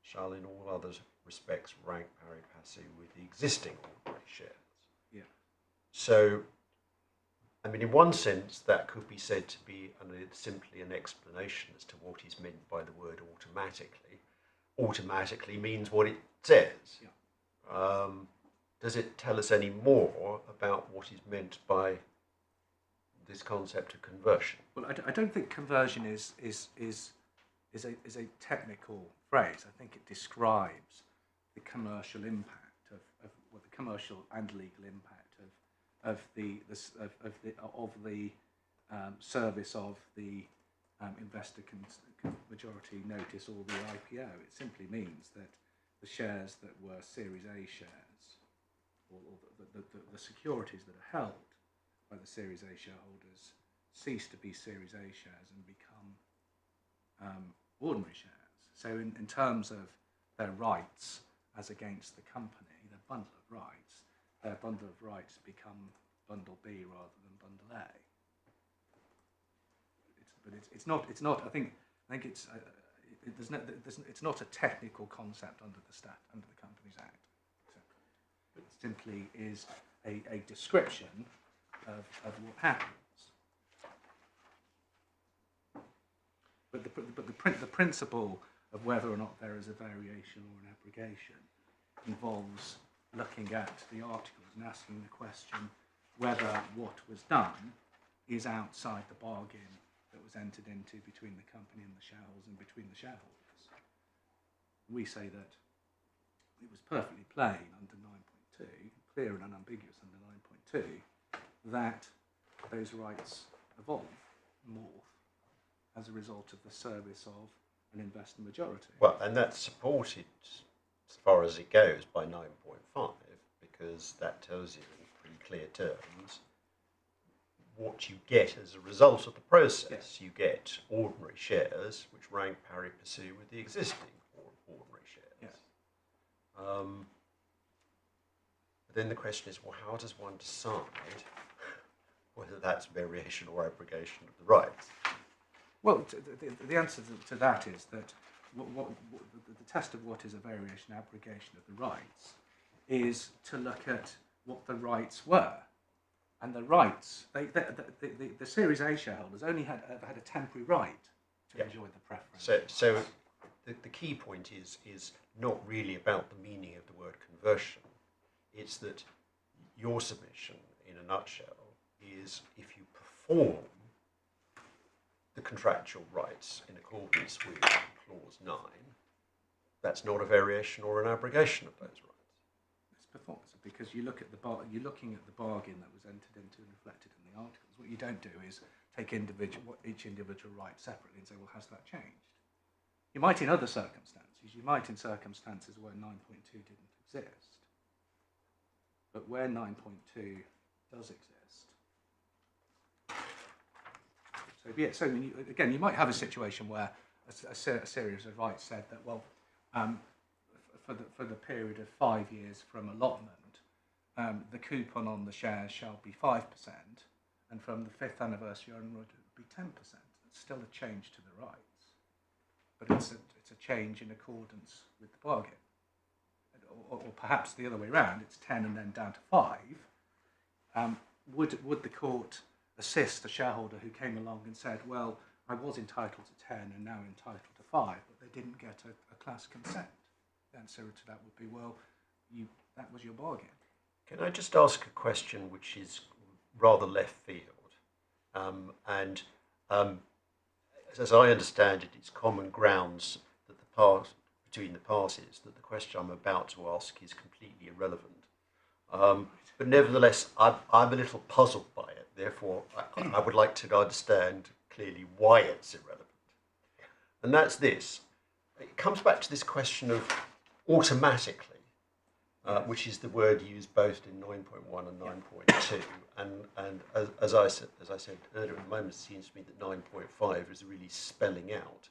shall in all other respects rank pari passu with the existing ordinary shares. Yeah. So, I mean, in one sense, that could be said to be simply an explanation as to what is meant by the word automatically. Automatically means what it says. Yeah. Does it tell us any more about what is meant by this concept of conversion? Well, I don't think conversion is a technical phrase. I think it describes the commercial impact of the commercial and legal impact of the service of the investor majority notice or the IPO. It simply means that the shares that were Series A shares, or the securities that are held by the Series A shareholders, cease to be Series A shares and become ordinary shares. So in terms of their rights as against the company, their bundle of rights, their bundle of rights become bundle B rather than bundle A. It's not. I think it's. It's not a technical concept under the Companies Act. It simply is a description of what happens. But the principle of whether or not there is a variation or an abrogation involves looking at the articles and asking the question whether what was done is outside the bargain that was entered into between the company and the shareholders and between the shareholders. We say that it was perfectly plain under 9.2, clear and unambiguous under 9.2, that those rights evolve, morph, as a result of the service of an investor majority. Well, and that's supported as far as it goes by 9.5, because that tells you in pretty clear terms what you get as a result of the process. Yes. You get ordinary shares which rank pari passu with the existing ordinary shares. Yes. But then the question is, well, how does one decide whether that's variation or abrogation of the rights? Well, the answer to that is that the test of what is a variation abrogation of the rights is to look at what the rights were. And the rights, the Series A shareholders only had a temporary right to enjoy the preference. So the key point is not really about the meaning of the word conversion. It's that your submission, in a nutshell, is if you perform the contractual rights in accordance with Clause 9, that's not a variation or an abrogation of those rights. It's performance, because you look at you're looking at the bargain that was entered into and reflected in the articles. What you don't do is take each individual right separately and say, well, has that changed? You might in other circumstances. You might in circumstances where 9.2 didn't exist. But where 9.2 does exist, so again, you might have a situation where a series of rights said that, well, for the period of 5 years from allotment, the coupon on the shares shall be 5%, and from the 5th anniversary onward, it would be 10%. It's still a change to the rights, but it's a change in accordance with the bargain. Or perhaps the other way around, it's 10 and then down to 5. Would the court assist a shareholder who came along and said, well, I was entitled to 10 and now entitled to 5, but they didn't get a class consent? The answer to that would be, well, that was your bargain. Can I just ask a question which is rather left field? As I understand it, it's common grounds that between the parties that the question I'm about to ask is completely irrelevant. But nevertheless, I'm a little puzzled by it. Therefore, I would like to understand clearly why it's irrelevant. And that's this. it comes back to this question of automatically, which is the word used both in 9.1 and 9.2. And as I said earlier, at the moment it seems to me that 9.5 is really spelling out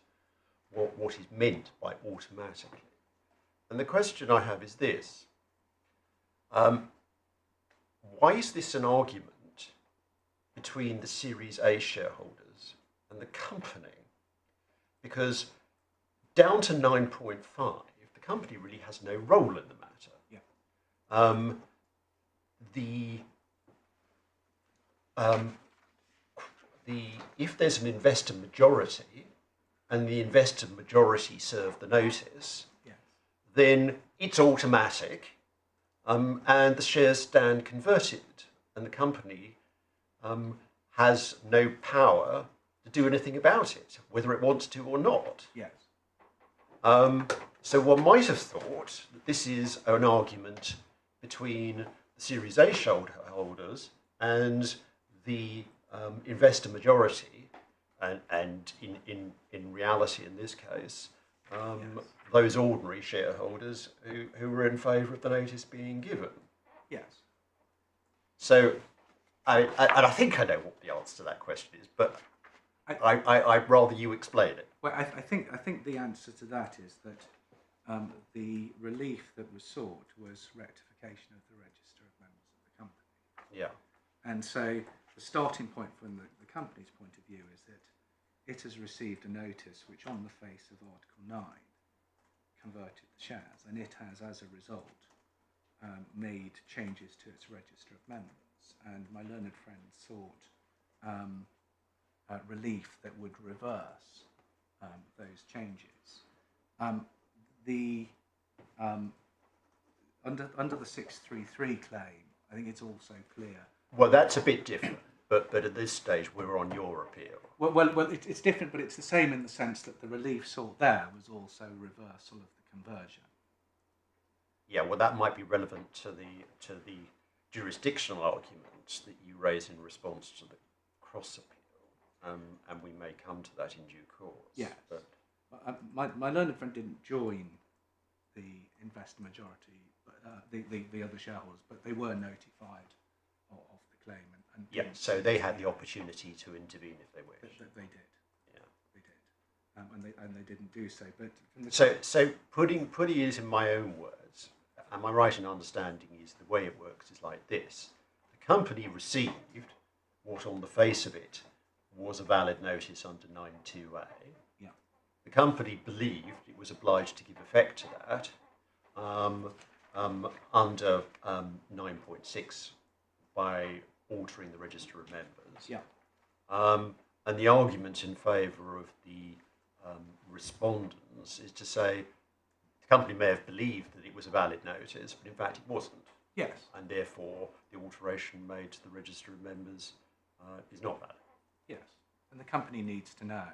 what is meant by automatically. And the question I have is this. Why is this an argument between the Series A shareholders and the company? Because down to 9.5, the company really has no role in the matter. Yeah. If there's an investor majority and the investor majority serve the notice, yes, then it's automatic, and the shares stand converted, and the company has no power to do anything about it, whether it wants to or not. Yes. So one might have thought that this is an argument between the Series A shareholders and the investor majority, and in reality, in this case, yes, those ordinary shareholders who were in favour of the notice being given. Yes. So, and I think I know what the answer to that question is, but I'd rather you explain it. Well, I think the answer to that is that the relief that was sought was rectification of the register of members of the company. Yeah. And so the starting point from the company's point of view is that it has received a notice which, on the face of Article 9, converted the shares, and it has, as a result, made changes to its register of members. And my learned friend sought relief that would reverse those changes. Under the 633 claim, I think it's also clear. Well, that's a bit different, but at this stage we're on your appeal. Well, it's different, but it's the same in the sense that the relief sought there was also reversal of the conversion. Yeah, well, that might be relevant to the jurisdictional arguments that you raise in response to the cross appeal, and we may come to that in due course. Yes. But my learned friend didn't join the investor majority, but the other shareholders, but they were notified of the claim. And yeah, so they had the opportunity to intervene if they wished. They did. Yeah, they did, and they didn't do so. But so putting it in my own words, am I right in understanding is the way it works is like this: the company received what, on the face of it, was a valid notice under 9.2a. Yeah. The company believed it was obliged to give effect to that under 9.6 by altering the register of members. Yeah. And the argument in favour of the respondents is to say the company may have believed that it was a valid notice, but in fact it wasn't. Yes. And therefore the alteration made to the register of members is not valid. Yes. And the company needs to know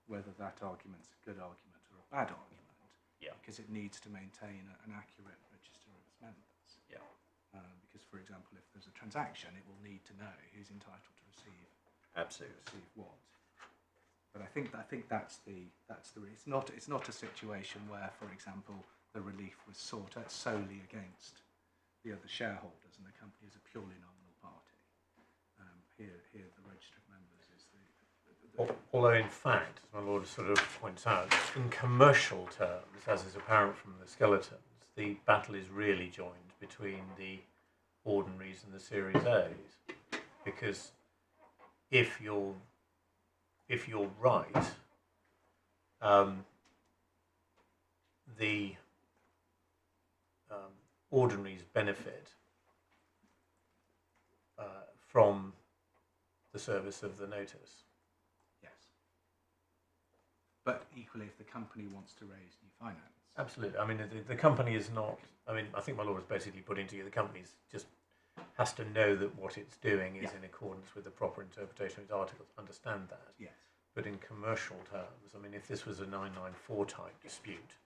whether that argument's a good argument or a bad argument. Yeah. Because it needs to maintain an accurate register of its members. Yeah. Because, for example, if there's a transaction, it will need to know who's entitled to receive. Absolutely. Receive what. But I think that's the it's not a situation where, for example, the relief was sought solely against the other shareholders and the company is a purely nominal party. Here the register of members is the although in fact, as my lord sort of points out, in commercial terms, as is apparent from the skeletons, the battle is really joined between the ordinaries and the Series A's, because if you're right, the ordinaries benefit from the service of the notice. Yes. But equally, if the company wants to raise new finance. Absolutely. I mean, the company is not. I mean, I think my lord was basically putting together the company just has to know that what it's doing is in accordance with the proper interpretation of its articles. Understand that. Yes. But in commercial terms, I mean, if this was a 994 type dispute,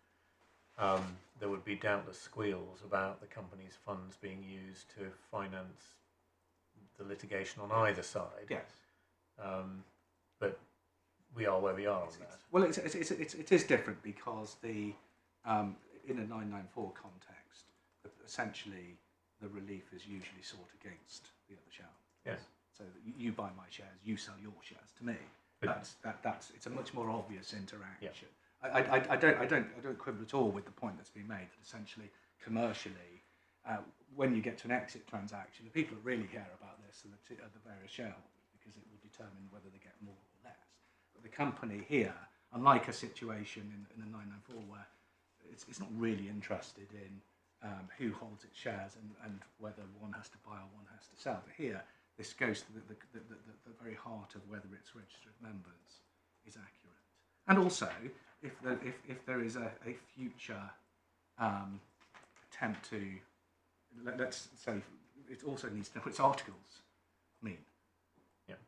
there would be doubtless squeals about the company's funds being used to finance the litigation on either side. Yes. But we are where we are on that. Well, it is different because the in a 994 context, essentially the relief is usually sought against the other shareholder. Yes. So that you buy my shares, you sell your shares to me. But It's a much more obvious interaction. Yeah. I don't quibble at all with the point that's been made that essentially commercially, when you get to an exit transaction, the people that really care about this are the various shareholders, because it will determine whether they get more or less. But the company here, unlike a situation in a 994 where it's not really interested in who holds its shares and whether one has to buy or one has to sell. But here, this goes to the very heart of whether its registered members is accurate. And also, if there is a future attempt to, let's say, it also needs to know what its articles mean. Yeah,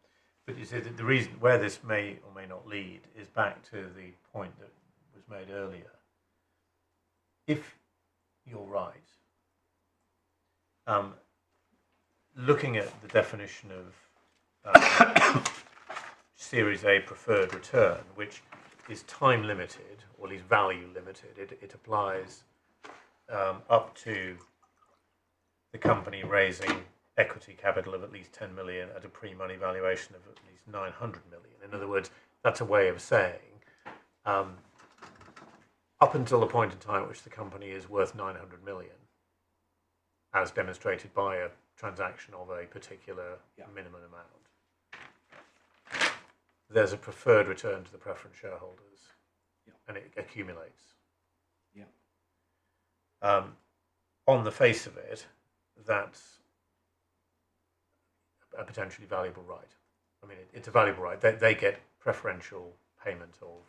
but you see, the reason where this may or may not lead is back to the point that was made earlier. If you're right, looking at the definition of Series A preferred return, which is time limited, or at least value limited, it applies up to the company raising equity capital of at least 10 million at a pre-money valuation of at least 900 million. In other words, that's a way of saying up until the point in time at which the company is worth 900 million, as demonstrated by a transaction of a particular minimum amount, there's a preferred return to the preference shareholders, and it accumulates. On the face of it, that's a potentially valuable right. I mean, it's a valuable right. They get preferential payment of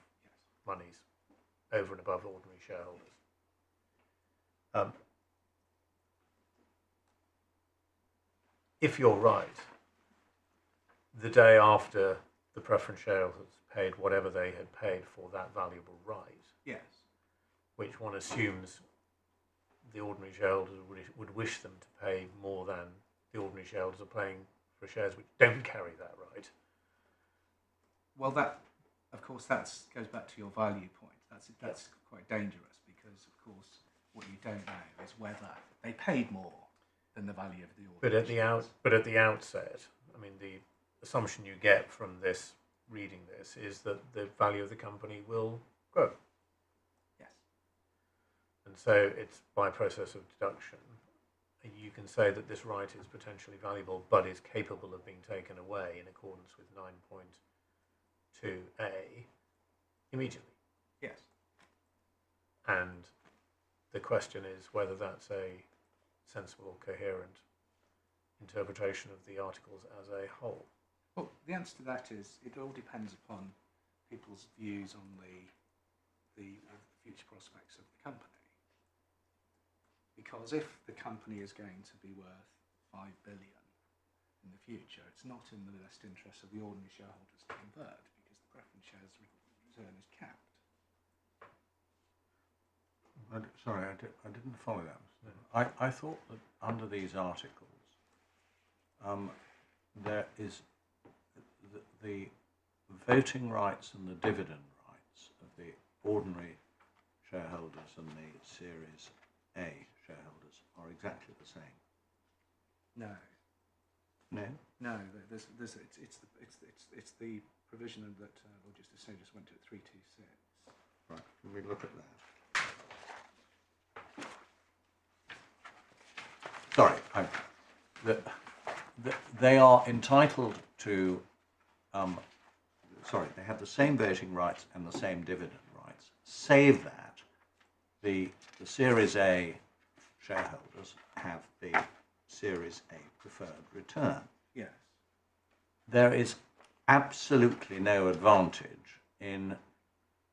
monies over and above ordinary shareholders. If you're right, the day after the preference shareholders paid whatever they had paid for that valuable right, which one assumes the ordinary shareholders would wish them to pay more than the ordinary shareholders are paying for shares which don't carry that right. Well, that, of course, goes back to your value point. That's quite dangerous, because, of course, what you don't know is whether they paid more than the value of the ordinary. But at the outset, I mean, the assumption you get from this, reading this, is that the value of the company will grow. Yes. And so it's by process of deduction. You can say that this right is potentially valuable, but is capable of being taken away in accordance with 9.2a immediately. Yes. And the question is whether that's a sensible, coherent interpretation of the articles as a whole. Well, the answer to that is it all depends upon people's views on the future prospects of the company. Because if the company is going to be worth 5 billion in the future, it's not in the best interest of the ordinary shareholders to convert, because the preference shares return is capped. Sorry, I didn't follow that. I thought that under these articles, there is the voting rights and the dividend rights of the ordinary shareholders and the Series A shareholders are exactly the same. No. No? No, it's the provision that Roger just went to at 326. Right, can we look at that? Sorry, they are entitled to, they have the same voting rights and the same dividend rights, save that the Series A shareholders have the Series A preferred return. Yes. There is absolutely no advantage in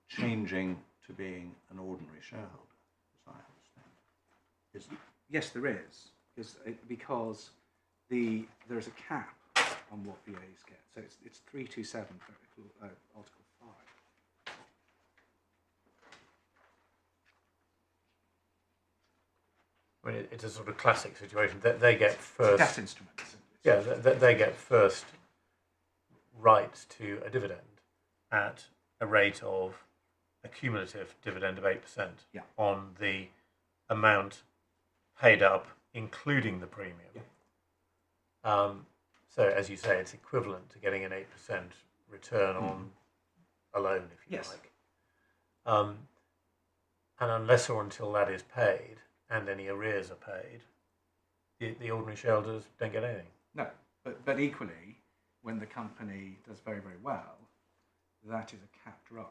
changing to being an ordinary shareholder, as I understand. Is there? Yes, there is, because there is a cap on what VAs get. So it's 327 for Article 5. I mean, it's a sort of classic situation. They get first. Debt instruments. Yeah, they get first rights to a dividend, at a rate of a cumulative dividend of 8% Yeah. on the amount paid up, including the premium. Yeah. So, as you say, it's equivalent to getting an 8% return on a loan, if you Yes. like. And unless or until that is paid and any arrears are paid, the ordinary shareholders don't get anything. No, but equally, when the company does very, very well, that is a capped right.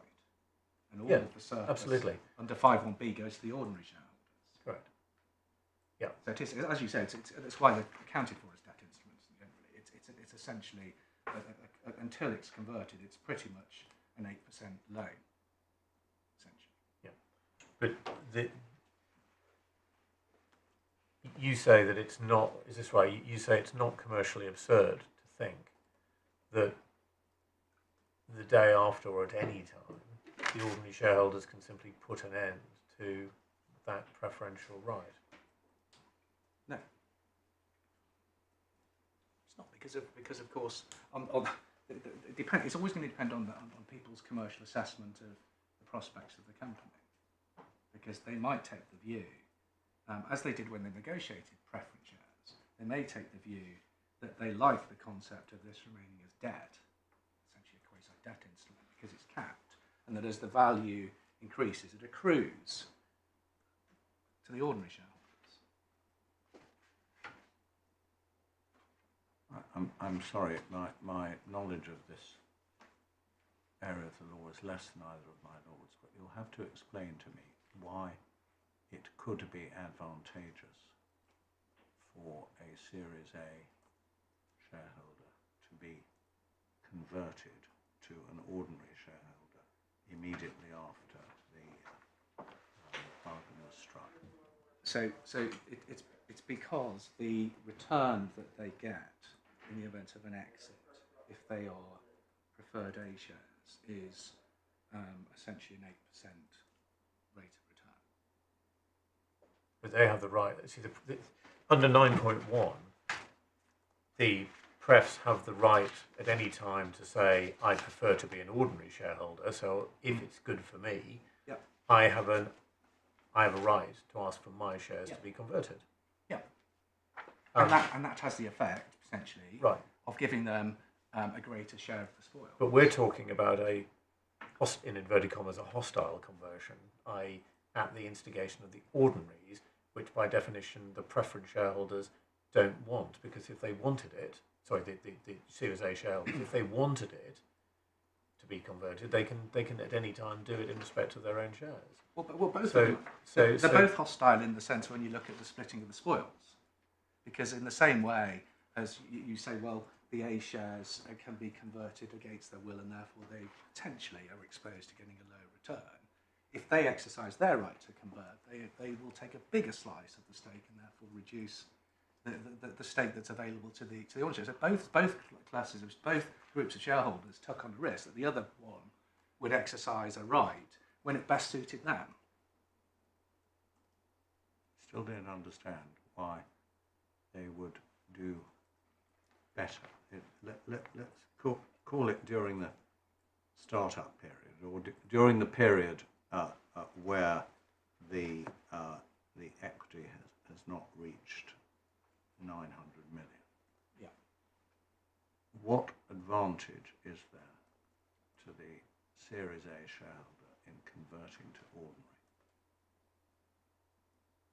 And all of the surplus absolutely. under 5.1b goes to the ordinary shareholders. Correct. Yeah. So it is, as you say, it's why they're accounted for as debt instruments generally. It's essentially, until it's converted, it's pretty much an 8% loan, essentially. Yeah. But you say that it's not, is this right? You say it's not commercially absurd to think that the day after or at any time, the ordinary shareholders can simply put an end to that preferential right. No. It's not because of course, it depends. It's always going to depend on people's commercial assessment of the prospects of the company, because they might take the view, as they did when they negotiated preference shares, they may take the view that they like the concept of this remaining as debt, essentially a quasi-debt instrument, because it's capped, and that as the value increases, it accrues to the ordinary shareholders. I'm sorry, my knowledge of this area of the law is less than either of my lords, but you'll have to explain to me why it could be advantageous for a Series A shareholder to be converted to an ordinary shareholder immediately after the bargain was struck. So it's because the return that they get in the event of an exit, if they are preferred A shares, is essentially an 8% rate of return. But they have the right. See, under 9.1, the prefs have the right at any time to say, I prefer to be an ordinary shareholder, so if it's good for me, Yeah. I have a right to ask for my shares to be converted. Yeah. And that has the effect, essentially, Right. of giving them a greater share of the spoil. But we're talking about in inverted commas, a hostile conversion, i.e. at the instigation of the ordinaries, which by definition the preference shareholders don't want, because if they wanted it, the Series A shareholders, if they wanted it to be converted, they can at any time do it in respect of their own shares. Well, both So- of them. so- They're so- both hostile in the sense when you look at the splitting of the spoils, because in the same way as you say, well, the A shares can be converted against their will, and therefore they potentially are exposed to getting a lower return. If they exercise their right to convert, they will take a bigger slice of the stake and therefore reduce the stake that's available to the ownership. So both classes, both groups of shareholders took on the risk that the other one would exercise a right when it best suited them. Still don't understand why they would do better. Let's call it during the start-up period, or during the period where the equity has not reached 900 million. Yeah. What advantage is there to the Series A shareholder in converting to ordinary?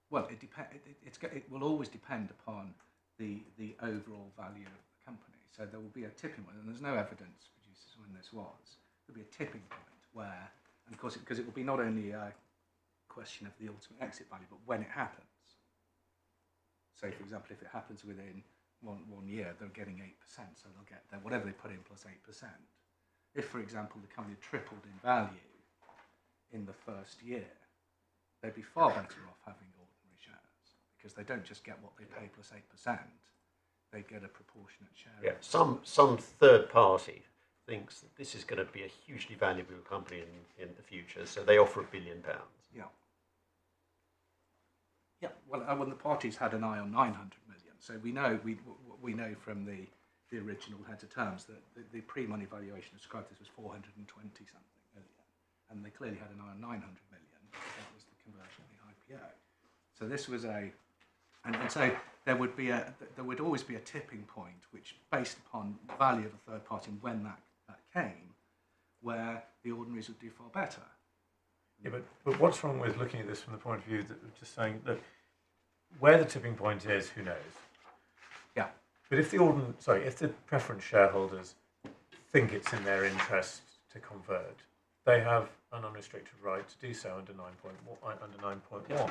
Well, it will always depend upon the overall value of the company. So there will be a tipping point, and there's no evidence produced when this was. There'll be a tipping point where, and of course, because it will be not only a question of the ultimate exit value, but when it happens. So, for example, if it happens within one year, they're getting 8%, so they'll get whatever they put in plus 8%. If, for example, the company tripled in value in the first year, they'd be far better off having ordinary shares, because they don't just get what they pay plus 8%, they get a proportionate share. Yeah, some third party thinks that this is going to be a hugely valuable company in the future, so they offer £1 billion. Yeah. Yeah. Well, when the parties had an eye on 900 million, so we know from the the original heads of terms, that the pre-money valuation described this was 420 something million, and they clearly had an eye on 900 million. That was the conversion of the IPO. So this was and so there would always be a tipping point, which based upon the value of a third party and when that came, where the ordinaries would do far better. Yeah, but what's wrong with looking at this from the point of view that we're just saying, look, where the tipping point is, who knows? Yeah. But if if the preference shareholders think it's in their interest to convert, they have an unrestricted right to do so under 9.1,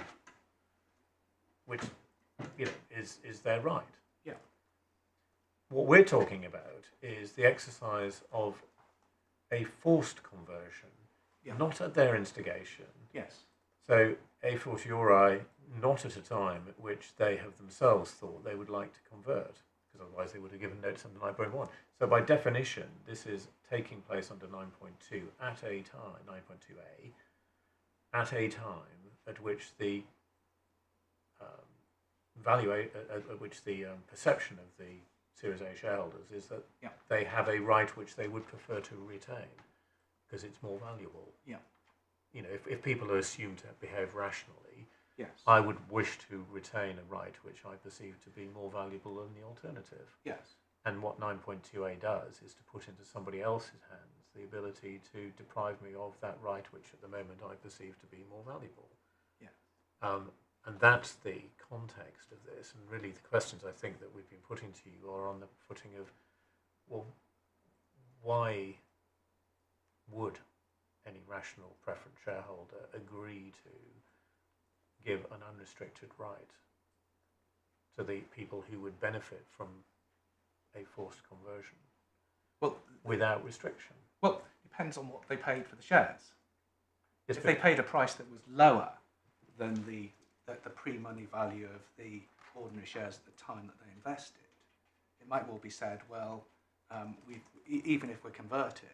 which is their right. Yeah. What we're talking about is the exercise of a forced conversion, not at their instigation. Yes. So a fortiori, not at a time at which they have themselves thought they would like to convert, because otherwise they would have given notice under 9.1. So by definition, this is taking place under 9.2 at a time, 9.2a, at a time at which the perception of the Series A shareholders is that they have a right which they would prefer to retain because it's more valuable. Yeah. You know, if people are assumed to behave rationally, yes, I would wish to retain a right which I perceive to be more valuable than the alternative. yes, And what 9.2a does is to put into somebody else's hands the ability to deprive me of that right which at the moment I perceive to be more valuable. yeah. And that's the context of this. And really the questions I think that we've been putting to you are on the footing of, well, why would any rational preference shareholder agree to give an unrestricted right to the people who would benefit from a forced conversion without restriction? Well, it depends on what they paid for the shares. Yes, if they paid a price that was lower than the pre-money value of the ordinary shares at the time that they invested, it might well be said, well, even if we're converted,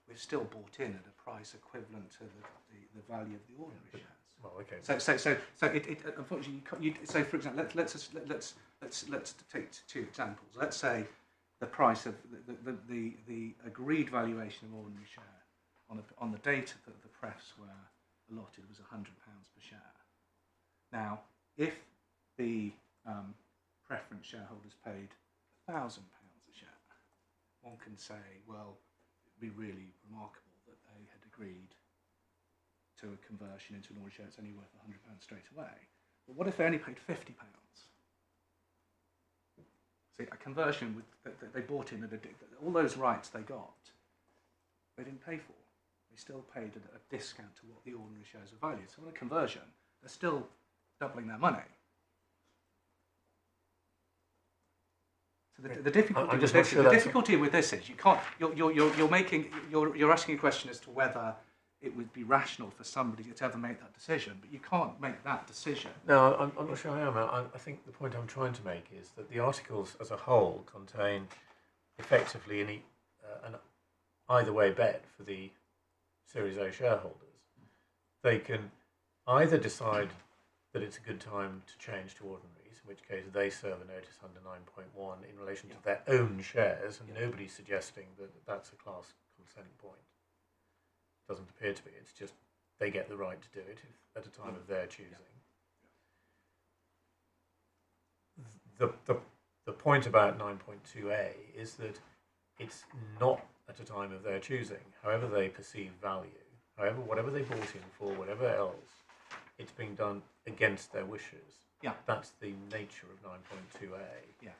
we've still bought in at a price equivalent to the value of the ordinary shares. Well, okay. So it unfortunately so for example, let's take two examples. Let's say the price of the agreed valuation of ordinary share on the date that the prefs were allotted was £100 per share. Now, if the preference shareholders paid £1,000 a share, one can say, well, it'd be really remarkable that they had agreed to a conversion into an ordinary share that's only worth £100 straight away. But what if they only paid £50? See, a conversion they bought in all those rights they got, they didn't pay for. They still paid a discount to what the ordinary shares are valued. So on a conversion, they're still doubling their money. So the difficulty with this is you can't. You're asking a question as to whether it would be rational for somebody to ever make that decision, but you can't make that decision. No, I'm not sure I am. I think the point I'm trying to make is that the articles as a whole contain effectively an either way bet for the Series A shareholders. They can either decide that it's a good time to change to ordinaries, in which case they serve a notice under 9.1 in relation to their own shares, and nobody's suggesting that that's a class consent point. Doesn't appear to be. It's just they get the right to do it at a time of their choosing. The point about 9.2a is that it's not at a time of their choosing. However they perceive value, whatever they bought in for, whatever else, it's being done against their wishes. Yeah. That's the nature of 9.2a. Yes.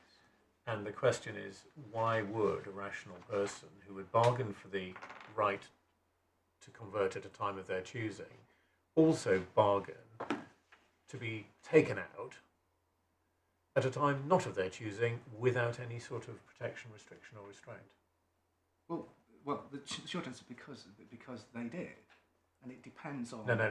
And the question is, why would a rational person who would bargain for the right to convert at a time of their choosing also bargain to be taken out at a time not of their choosing without any sort of protection, restriction or restraint? Well, the short answer is because they did. And it depends on. No. They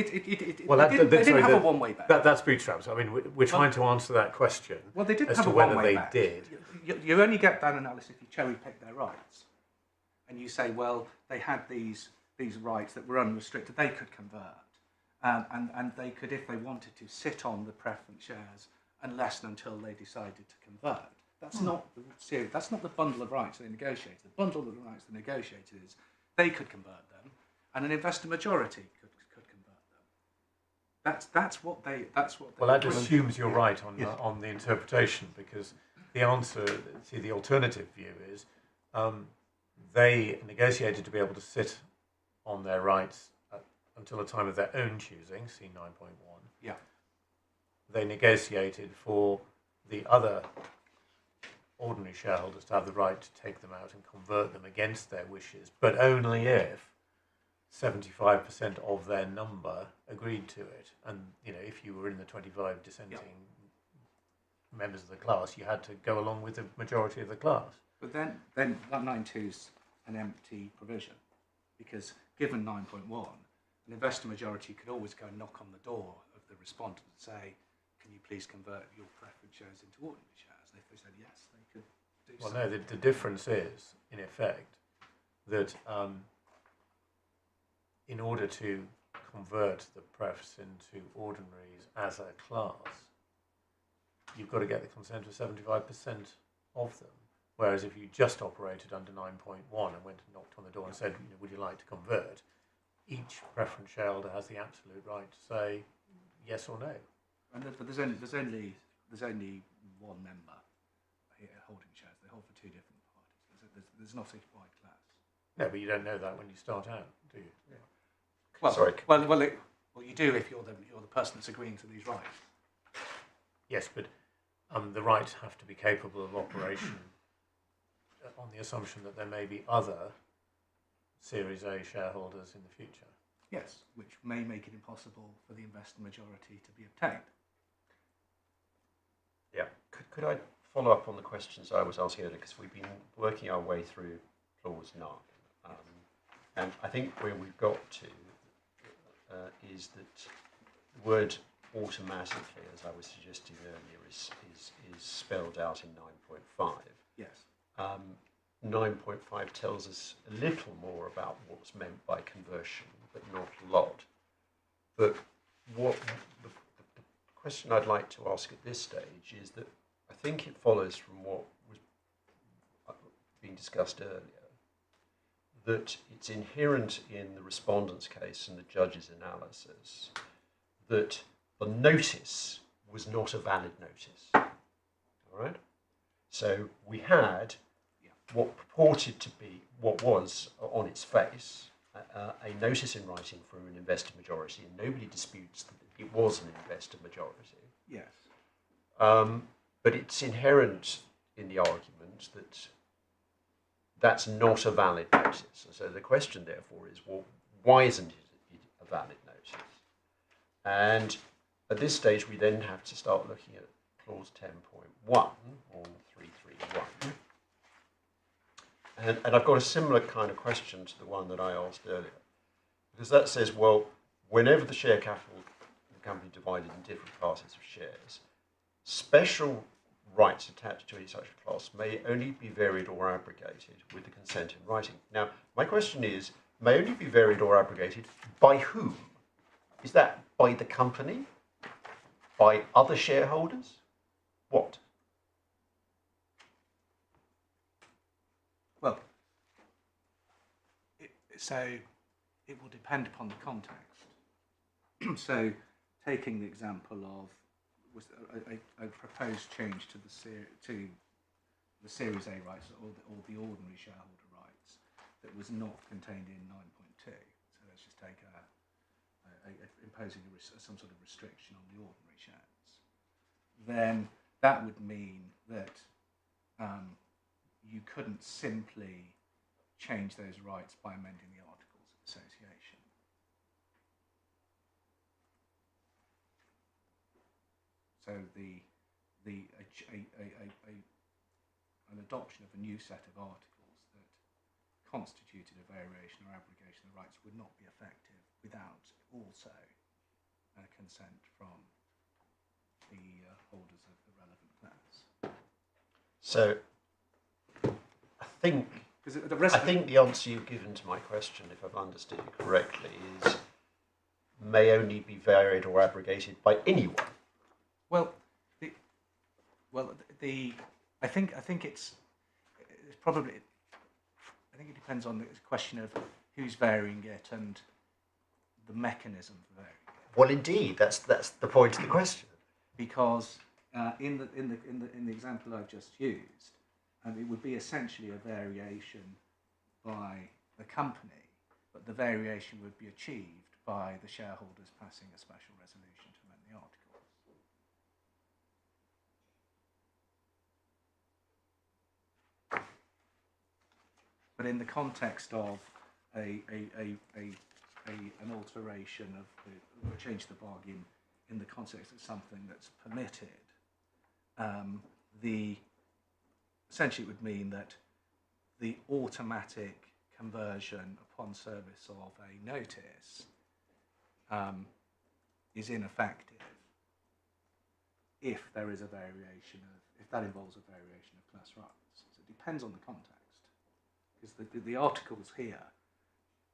didn't have a one-way bet. That's bootstraps. I mean, we're trying to answer that question. Well, they didn't as have to a whether one-way they bet. did. You only get that analysis if you cherry-pick their rights, and you say, well, they had these rights that were unrestricted. They could convert, and they could, if they wanted to, sit on the preference shares unless and until they decided to convert. That's not the series. That's not the bundle of rights they negotiated. The bundle of rights they negotiated is they could convert them, and an investor majority could convert them. That's what they. Well, that assumes you're right on the interpretation, because the answer, the alternative view is they negotiated to be able to sit on their rights until a time of their own choosing, see 9.1. Yeah. They negotiated for the other ordinary shareholders to have the right to take them out and convert them against their wishes, but only if 75% of their number agreed to it. And if you were in the 25 dissenting members of the class, you had to go along with the majority of the class. But then that 9.2 is an empty provision, because given 9.1, an investor majority could always go and knock on the door of the respondent and say, can you please convert your preference shares into ordinary shares? And if they said yes, they could do so. Well, no, the difference is, in effect, that in order to convert the prefs into ordinaries as a class, you've got to get the consent of 75% of them. Whereas if you just operated under 9.1 and went and knocked on the door and said, would you like to convert, each preference shareholder has the absolute right to say yes or no. But there's only one member here holding shares. They hold for two different parties. There's not a wide class. No, but you don't know that when you start out, do you? Yeah. Well, sorry. Well, you do if you're the person that's agreeing to these rights. Yes, but the rights have to be capable of operation on the assumption that there may be other Series A shareholders in the future. Yes, which may make it impossible for the investor majority to be obtained. Yeah. Could I follow up on the questions I was asking earlier, because we've been working our way through Clause 9. And I think where we've got to is that the word automatically, as I was suggesting earlier, is spelled out in 9.5. Yes. 9.5 tells us a little more about what's meant by conversion, but not a lot. But what the question I'd like to ask at this stage is that I think it follows from what was being discussed earlier, that it's inherent in the respondent's case and the judge's analysis that the notice was not a valid notice. All right? So we had what purported to be, what was on its face, a notice in writing from an investor majority, and nobody disputes that it was an investor majority. Yes. But it's inherent in the argument that that's not a valid notice. So the question, therefore, is, well, why isn't it a valid notice? And at this stage, we then have to start looking at Clause 10.1 on 331. And I've got a similar kind of question to the one that I asked earlier. Because that says, well, whenever the share capital of the company divided in different classes of shares, special rights attached to each such class may only be varied or abrogated with the consent in writing. Now, my question is, may only be varied or abrogated by whom? Is that by the company? By other shareholders? What? Well, it will depend upon the context. So, taking the example of a proposed change to the Series A rights or the ordinary shareholder rights that was not contained in 9.2. So let's just take imposing some sort of restriction on the ordinary shares. Then that would mean that you couldn't simply change those rights by amending the Articles of Association. So an adoption of a new set of articles that constituted a variation or abrogation of rights would not be effective without also consent from the holders of the relevant class. So I think the answer you've given to my question, if I've understood it correctly, is may only be varied or abrogated by anyone. Well, I think it's probably. I think it depends on the question of who's varying it and the mechanism for varying it. Well, indeed, that's the point of the question. Because in the example I've just used, it would be essentially a variation by the company, but the variation would be achieved by the shareholders passing a special resolution to amend the articles. But in the context of an alteration of or change the bargain in the context of something that's permitted, essentially it would mean that the automatic conversion upon service of a notice is ineffective if there is a variation if that involves a variation of class rights. So it depends on the context. Because the articles here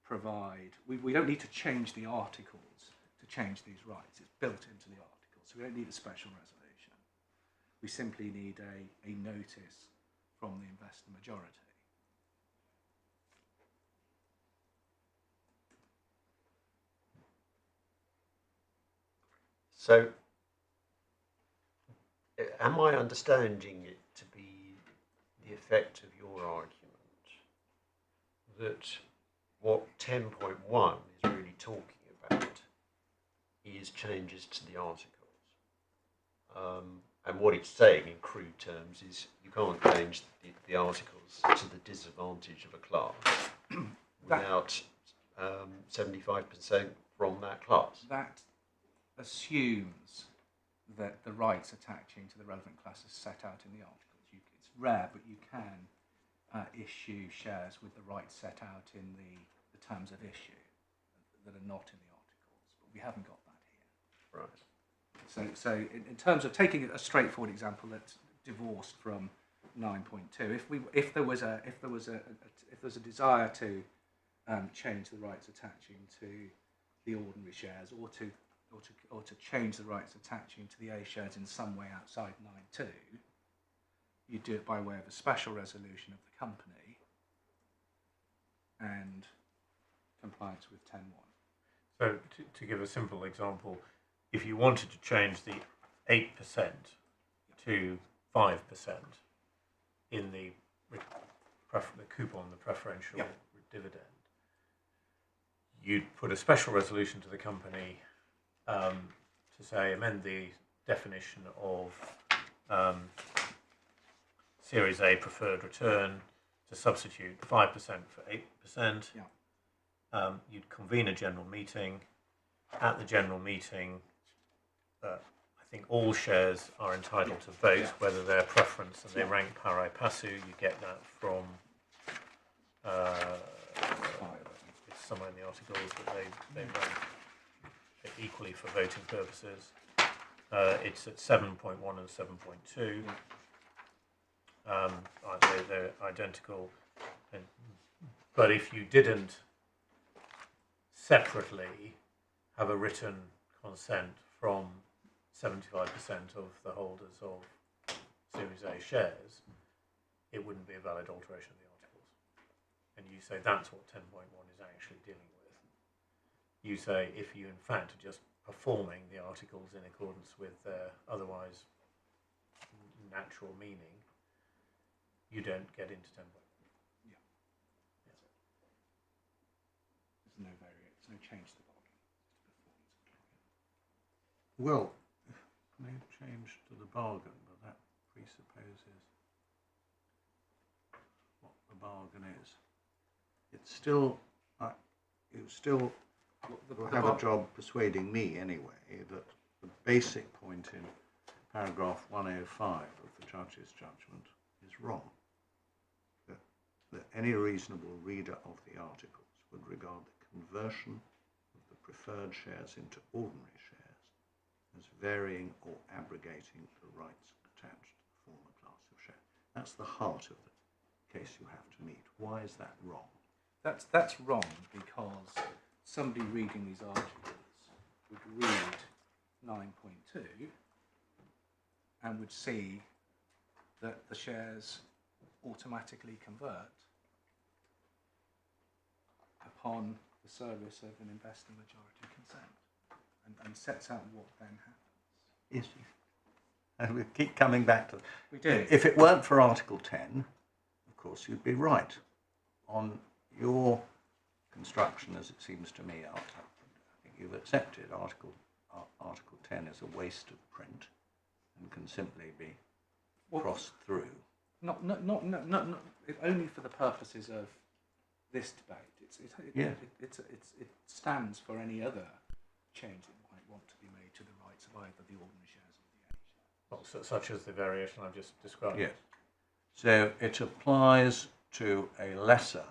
provide, we don't need to change the articles to change these rights. It's built into the articles, so we don't need a special resolution. We simply need a notice from the investor majority. So, am I understanding it to be the effect of your argument that what 10.1 is really talking about is changes to the articles? And what it's saying in crude terms is you can't change the articles to the disadvantage of a class without 75% from that class. That assumes that the rights attaching to the relevant class are set out in the articles. It's rare, but you can issue shares with the rights set out in the terms of issue that are not in the articles, but we haven't got that here. Right. So in terms of taking a straightforward example that's divorced from 9.2, if there was a desire to change the rights attaching to the ordinary shares, or to change the rights attaching to the A shares in some way outside 9.2, you do it by way of a special resolution of the company and compliance with 10.1. So to give a simple example, if you wanted to change the 8% to 5% in the coupon, the preferential dividend, you'd put a special resolution to the company to say amend the definition of Series A preferred return to substitute 5% for 8%. Yeah. You'd convene a general meeting. At the general meeting, I think all shares are entitled to vote, whether they're preference and they rank pari passu. You get that from it's somewhere in the articles that they rank equally for voting purposes. It's at 7.1 and 7.2. They're identical. But if you didn't separately have a written consent from 75% of the holders of Series A shares, it wouldn't be a valid alteration of the articles. And you say that's what 10.1 is actually dealing with. You say if you in fact are just performing the articles in accordance with their otherwise natural meaning, you don't get into 10.1. Yeah. There's no variation, there's no change to the bargain. Well, no change to the bargain, but that presupposes what the bargain is. It's still, you still will have a job persuading me anyway that the basic point in paragraph 105 of the judge's judgment is wrong. That any reasonable reader of the articles would regard the conversion of the preferred shares into ordinary shares as varying or abrogating the rights attached to the former class of share. That's the heart of the case you have to meet. Why is that wrong? That's wrong because somebody reading these articles would read 9.2 and would see that the shares automatically convert upon the service of an investor majority consent, and sets out what then happens. Yes, and we keep coming back to. We do. If it weren't for Article 10, of course, you'd be right on your construction, as it seems to me. I think you've accepted Article 10 is a waste of print and can simply be crossed through. Not only for the purposes of this debate. It stands for any other change that might want to be made to the rights of either the ordinary shares or the A shares. Well, such as the variation I've just described. Yes. So it applies to a lesser,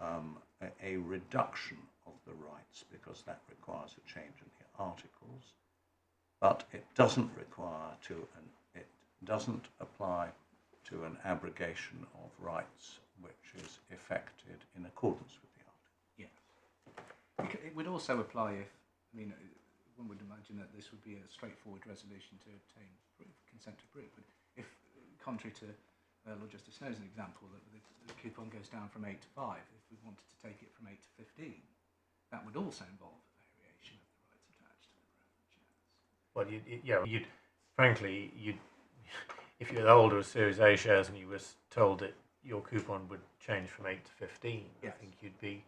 a reduction of the rights, because that requires a change in the articles, but it doesn't it doesn't apply to an abrogation of rights which is effected in accordance with the article. Yes. It would also apply if, one would imagine that this would be a straightforward resolution to obtain proof, consent to proof. But if, contrary to Lord Justice Snowden's example, that the coupon goes down from 8 to 5, if we wanted to take it from 8 to 15, that would also involve a variation of the rights attached to the preference shares. Well, frankly, if you're the holder of Series A shares and you were told that your coupon would change from 8 to 15, yes. I think you'd be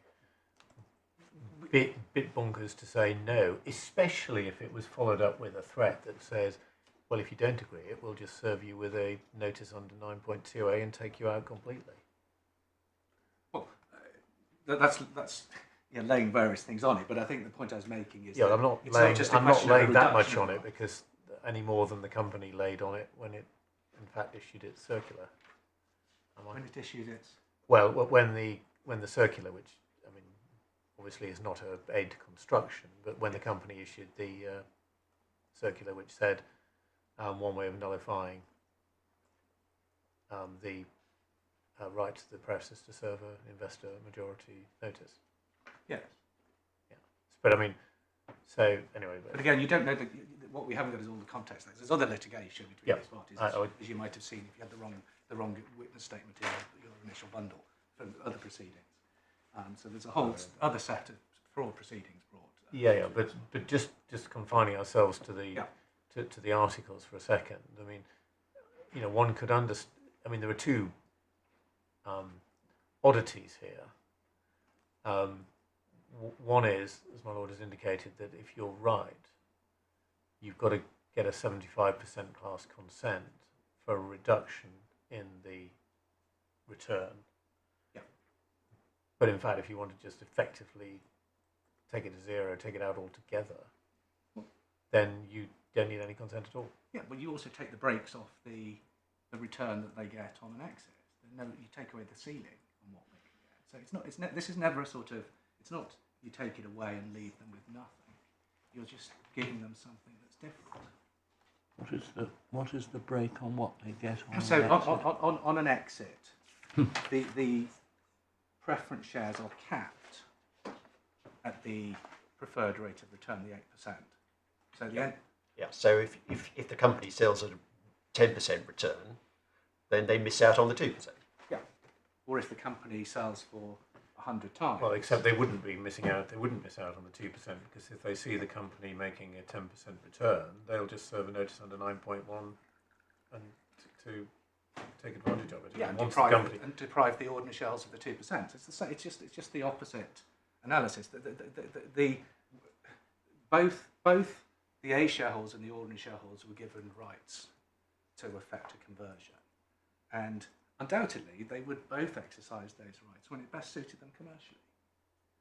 bit bonkers to say no, especially if it was followed up with a threat that says, well, if you don't agree, it will just serve you with a notice under 9.2a and take you out completely. Well, that's laying various things on it, but I think the point I was making is I'm not laying that much on it, because any more than the company laid on it when it in fact issued its circular. When it issued its? Well, when the circular, which obviously is not an aid to construction, but when the company issued the circular which said one way of nullifying the right to the press is to serve an investor majority notice. Yes. Yeah. But so anyway. But again, you don't know what we haven't got is all the context. There's other litigation between these parties, as you might have seen if you had the wrong witness statement in your initial bundle from other proceedings. So there's a whole other set of fraud proceedings brought. But just confining ourselves to the to the articles for a second. One could understand. There are two oddities here. One is, as my lord has indicated, that if you're right, you've got to get a 75% class consent for a reduction in the return. But in fact, if you want to just effectively take it to zero, take it out altogether, then you don't need any consent at all. Yeah, but you also take the brakes off the return that they get on an exit. You take away the ceiling on what they can get. So this is never a sort of. It's not you take it away and leave them with nothing. You're just giving them something that's different. What is the break on what they get on? So an exit? on an exit, the preference shares are capped at the preferred rate of return, the 8%. So So if the company sells at a 10% return, then they miss out on the 2%. Yeah. Or if the company sells for 100 times. Well, except they wouldn't be missing out. They wouldn't miss out on the 2%, because if they see the company making a 10% return, they'll just serve a notice under 9.1 and to take advantage of it. Yeah, and deprive the ordinary shareholders of the 2%. It's just the opposite analysis. Both the A shareholders and the ordinary shareholders were given rights to effect a conversion, and undoubtedly they would both exercise those rights when it best suited them commercially.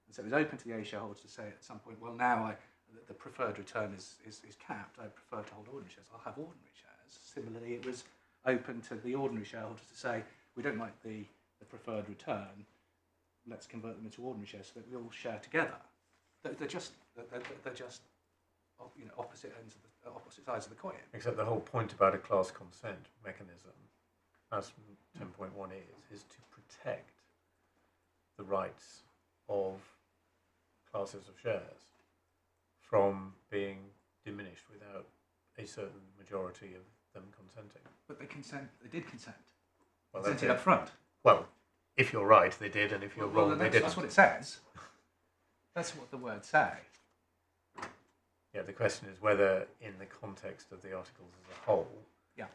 And so it was open to the A shareholders to say at some point, well, now the preferred return is capped. I prefer to hold ordinary shares. I'll have ordinary shares. Similarly, it was open to the ordinary shareholders to say, we don't like the preferred return, let's convert them into ordinary shares so that we all share together. They're just opposite sides of the coin. Except the whole point about a class consent mechanism, as 10.1 is to protect the rights of classes of shares from being diminished without a certain majority of them consenting. But they consent. They did consent. Well, Consented up front. Well, if you're right, they did, and if you're wrong, then they didn't. that's what it says. That's what the words say. Yeah, the question is whether, in the context of the articles as a whole, Yeah.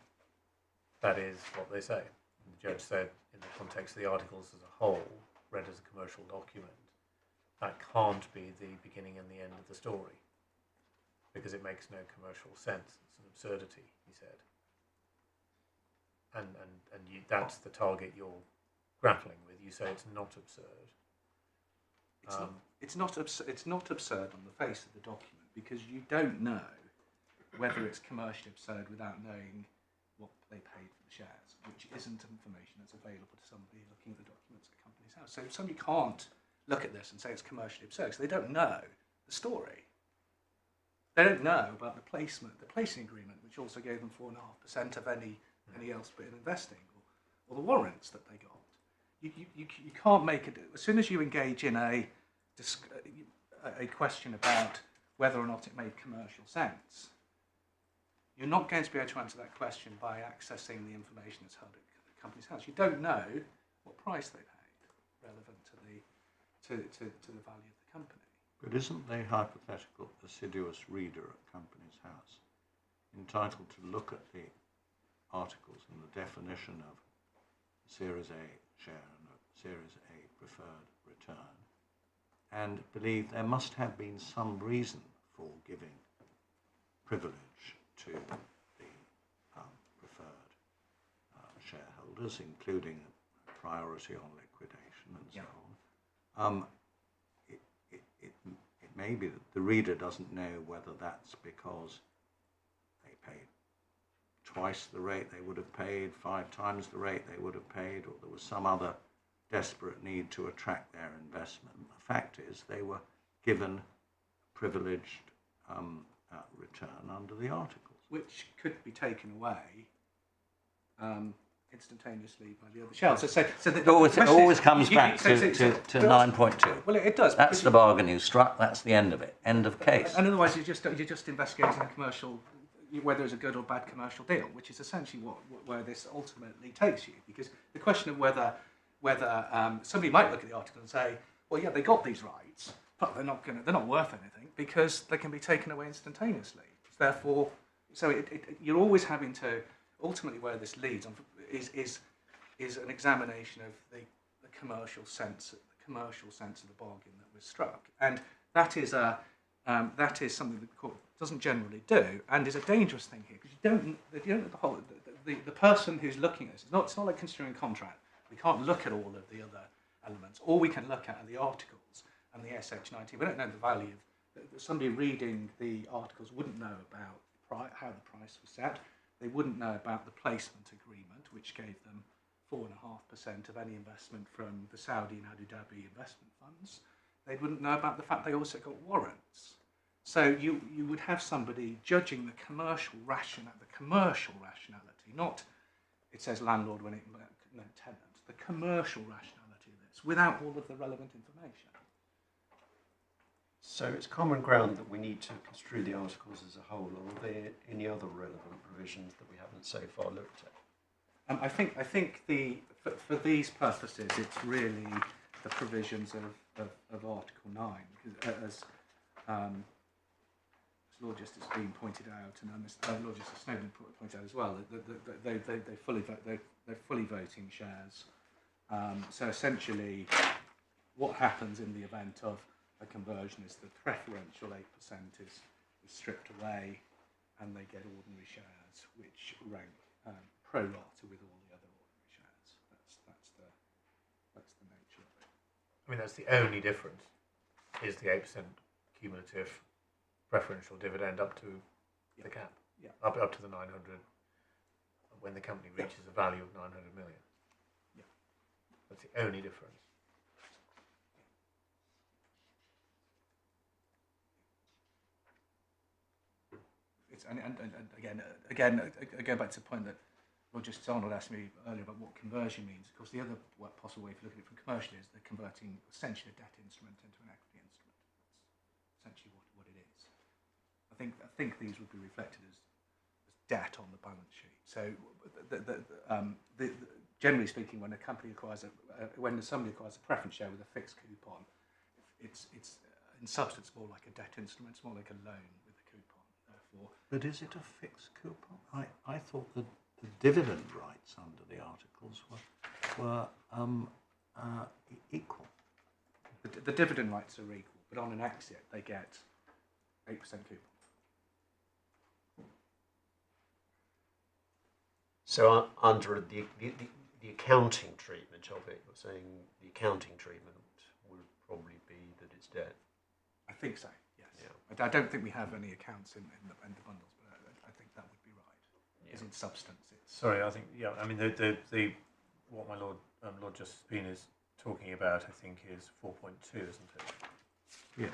that is what they say. And the judge said, in the context of the articles as a whole, read as a commercial document, that can't be the beginning and the end of the story, because it makes no commercial sense. It's an absurdity, he said. And that's the target you're grappling with. You say it's not absurd. It's not absurd on the face of the document, because you don't know whether it's commercially absurd without knowing what they paid for the shares, which isn't information that's available to somebody looking at the documents at the company's house. So somebody can't look at this and say it's commercially absurd, because they don't know the story. They don't know about the placing agreement, which also gave them 4.5% of any else but in investing, or the warrants that they got. You can't make it. As soon as you engage in a question about whether or not it made commercial sense, you're not going to be able to answer that question by accessing the information that's held at the company's house. You don't know what price they paid relevant to the value of the company. But isn't the hypothetical assiduous reader at company's house entitled to look at the articles and the definition of Series A share and a Series A preferred return, and believe there must have been some reason for giving privilege to the preferred shareholders, including priority on liquidation and so on. It may be that the reader doesn't know whether that's because they paid twice the rate they would have paid, 5 times the rate they would have paid, or there was some other desperate need to attract their investment. The fact is they were given privileged return under the articles, which could be taken away instantaneously by the other shareholders. So it always comes back to 9.2. Well, it does. That's the bargain you struck. That's the end of it. End of case. And otherwise, you're just investigating a commercial, whether it's a good or bad commercial deal, which is essentially where this ultimately takes you. Because the question of whether somebody might look at the article and say, well, yeah, they got these rights, but they're not worth anything because they can be taken away instantaneously. Therefore, you're always having to ultimately where this leads on is an examination of the commercial sense of the bargain that was struck, and that is something that the court doesn't generally do, and is a dangerous thing here, because you don't the person who's looking at this. It's not like construing a contract. We can't look at all of the other elements. All we can look at are the articles and the SH19. We don't know the value of somebody reading the articles wouldn't know about how the price was set. They wouldn't know about the placement agreement, which gave them 4.5% of any investment from the Saudi and Abu Dhabi investment funds. They wouldn't know about the fact they also got warrants. So you would have somebody judging the commercial rationality, not, it says landlord when it, no, tenant, the commercial rationality of this, without all of the relevant information. So it's common ground that we need to construe the articles as a whole, or are there any other relevant provisions that we haven't so far looked at? I think for these purposes, it's really the provisions of Article 9, as Lord Justice Bean pointed out, and Lord Justice Snowden pointed out as well, that they're fully voting shares. So essentially, what happens in the event of a conversion is the preferential 8% is stripped away, and they get ordinary shares, which rank pro rata with all the other ordinary shares. That's the nature of it. I mean, that's the only difference, is the 8% cumulative preferential dividend up to the cap, up to the 900, when the company reaches a value of 900 million. Yeah. That's the only difference. And again, going back to the point that Lord Justice Arnold asked me earlier about what conversion means. Of course, the other possible way of looking at it from commercially is they're converting essentially a debt instrument into an equity instrument. That's essentially what it is. I think these would be reflected as debt on the balance sheet. So, generally speaking, when a company acquires when somebody acquires a preference share with a fixed coupon, it's in substance more like a debt instrument. It's more like a loan with a coupon. Therefore, But is it a fixed coupon? I thought that the dividend rights under the articles were equal. the dividend rights are equal, but on an exit they get 8% coupon. So under the accounting treatment of it, you're saying the accounting treatment would probably be that it's debt. I think so. Yes. Yeah. I don't think we have any accounts in the bundles, but I think that would be right. Yeah. As in substance, it's Sorry, I think, yeah, I mean, the what my Lord Justice is talking about, I think, is 4.2, isn't it? Yeah.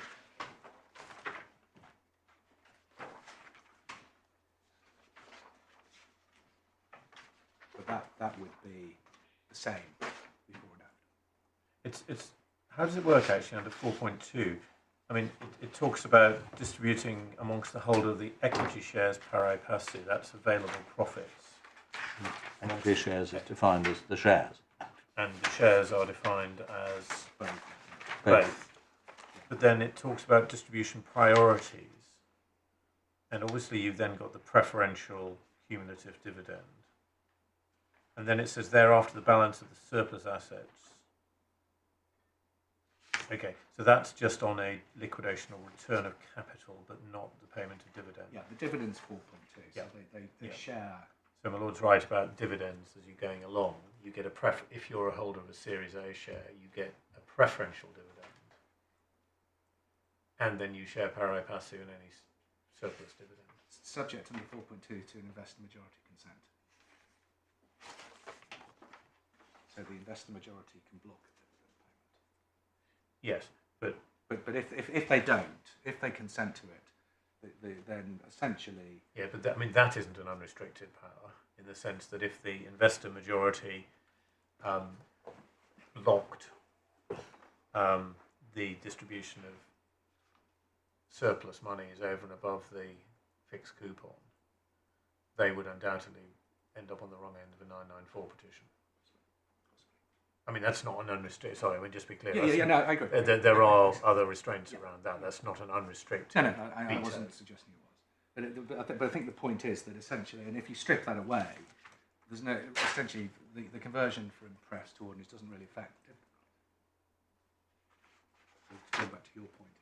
but that would be the same before and after. It's how does it work actually under 4.2? I mean, it talks about distributing amongst the holder of the equity shares pari passu. That's available profits. Equity shares is defined as the shares. And the shares are defined as Both. both. But then it talks about distribution priorities. And obviously you've then got the preferential cumulative dividend. And then it says thereafter the balance of the surplus assets. Okay, so that's just on a liquidation or return of capital, but not the payment of dividend. Yeah, the dividend's 4.2, so Yeah. they Yeah. share. So my Lord's right about dividends as you're going along. You get if you're a holder of a Series A share, you get a preferential dividend. And then you share pari passu in any surplus dividend. Subject under 4.2 to an investor majority consent. So the investor majority can block a dividend payment. Yes, but But if they don't, if they consent to it, then essentially yeah, but that isn't an unrestricted power in the sense that if the investor majority blocked the distribution of surplus monies over and above the fixed coupon, they would undoubtedly end up on the wrong end of a 994 petition. I mean, that's not an unrestricted. Sorry, I mean, just to be clear. no, I agree. There are other restraints around that. That's not an unrestricted. No, I wasn't suggesting it was. But I think the point is that essentially, and if you strip that away, there's no essentially the conversion from press to ordinaries doesn't really affect the dividend. So to go back to your point,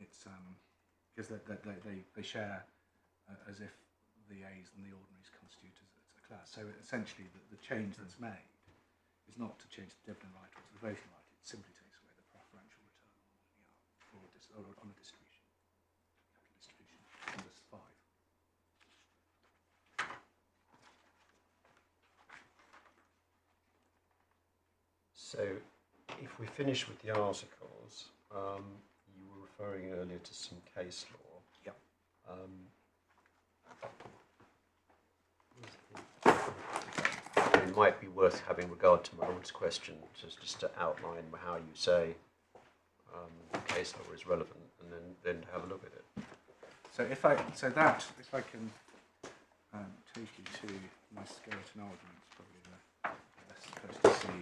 it's because they share as if the A's and the ordinaries constitute as a class. So essentially, the change that's made is not to change the dividend right or to the voting right. It simply takes away the preferential return on a distribution. Capital distribution. Number 5. So, if we finish with the articles, you were referring earlier to some case law. Yep. It might be worth having regard to my Lord's question, just to outline how you say case law is relevant, and then have a look at it. So if I can take you to my skeleton argument, it's probably the best place to see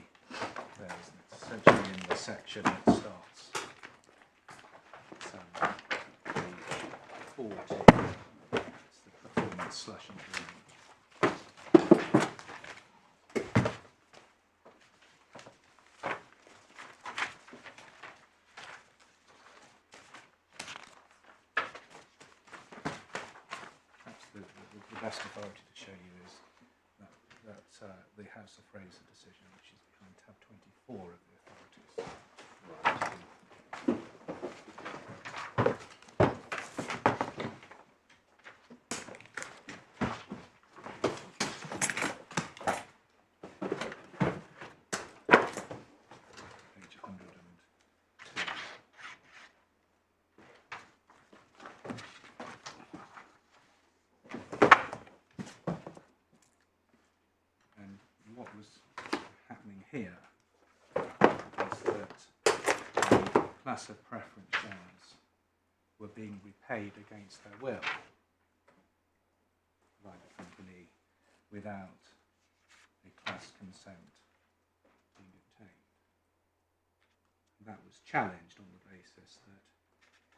there, isn't it? It's essentially in the section that starts page 40. It's the performance / improvement. The best authority to show you is that the House of Fraser decision, which is behind tab 24 of the authorities. Page 102. And what was happening here is that a class of preference shares were being repaid against their will, provided without a class consent being obtained. And that was challenged on the basis that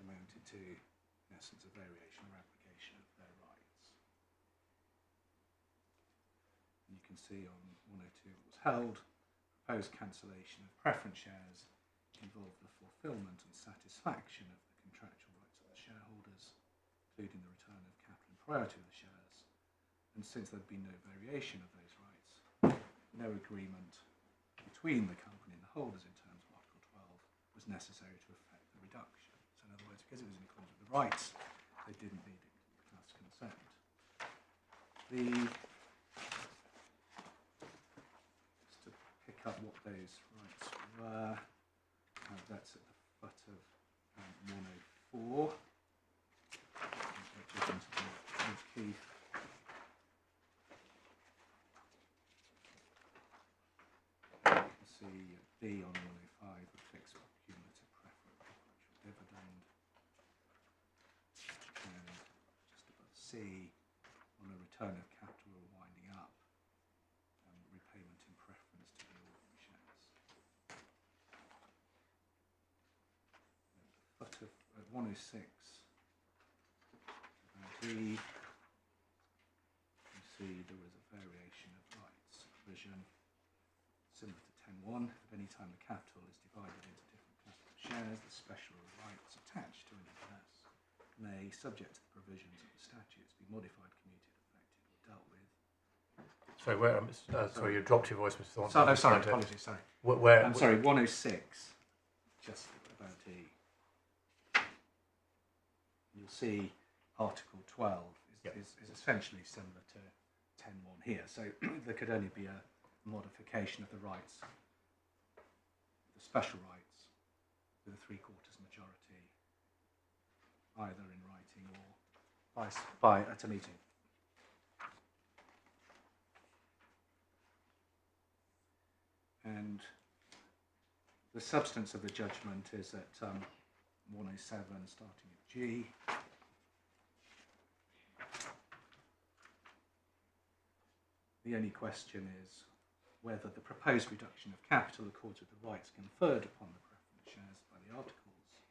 amounted to, in essence, a variation or application of their rights. And you can see on 102 it was held, proposed cancellation of preference shares involved the fulfilment and satisfaction of the contractual rights of the shareholders, including the return of capital and priority of the shares. And since there had been no variation of those rights, no agreement between the company and the holders in terms of Article 12 was necessary to effect the reduction. So in other words, because it was in accordance with the rights, they didn't need class consent. Just to pick up what those rights were, that's at the foot of 104. The key. You can see B on 105, a fixed cumulative preferential dividend, and just above C on a return of capital or winding up, repayment in preference to the ordinary shares. At the foot of 106, D, you see there was a variation of rights provision similar to 10.1. If at any time the capital is divided into different classes of shares, the special rights attached to any class may, subject to the provisions of the statutes, be modified, commuted, affected, or dealt with. Sorry, where? Sorry, you dropped your voice, Mr. Thornton. Sorry, apologies. Sorry. I'm sorry. 106. Just about E. You'll see Article 12 is essentially similar to 10.1 here. So there could only be a modification of the rights, the special rights, with a 3/4 majority, either in writing or at a meeting. And the substance of the judgment is at 107, starting at G. The only question is whether the proposed reduction of capital accords with the rights conferred upon the preference shares by the articles.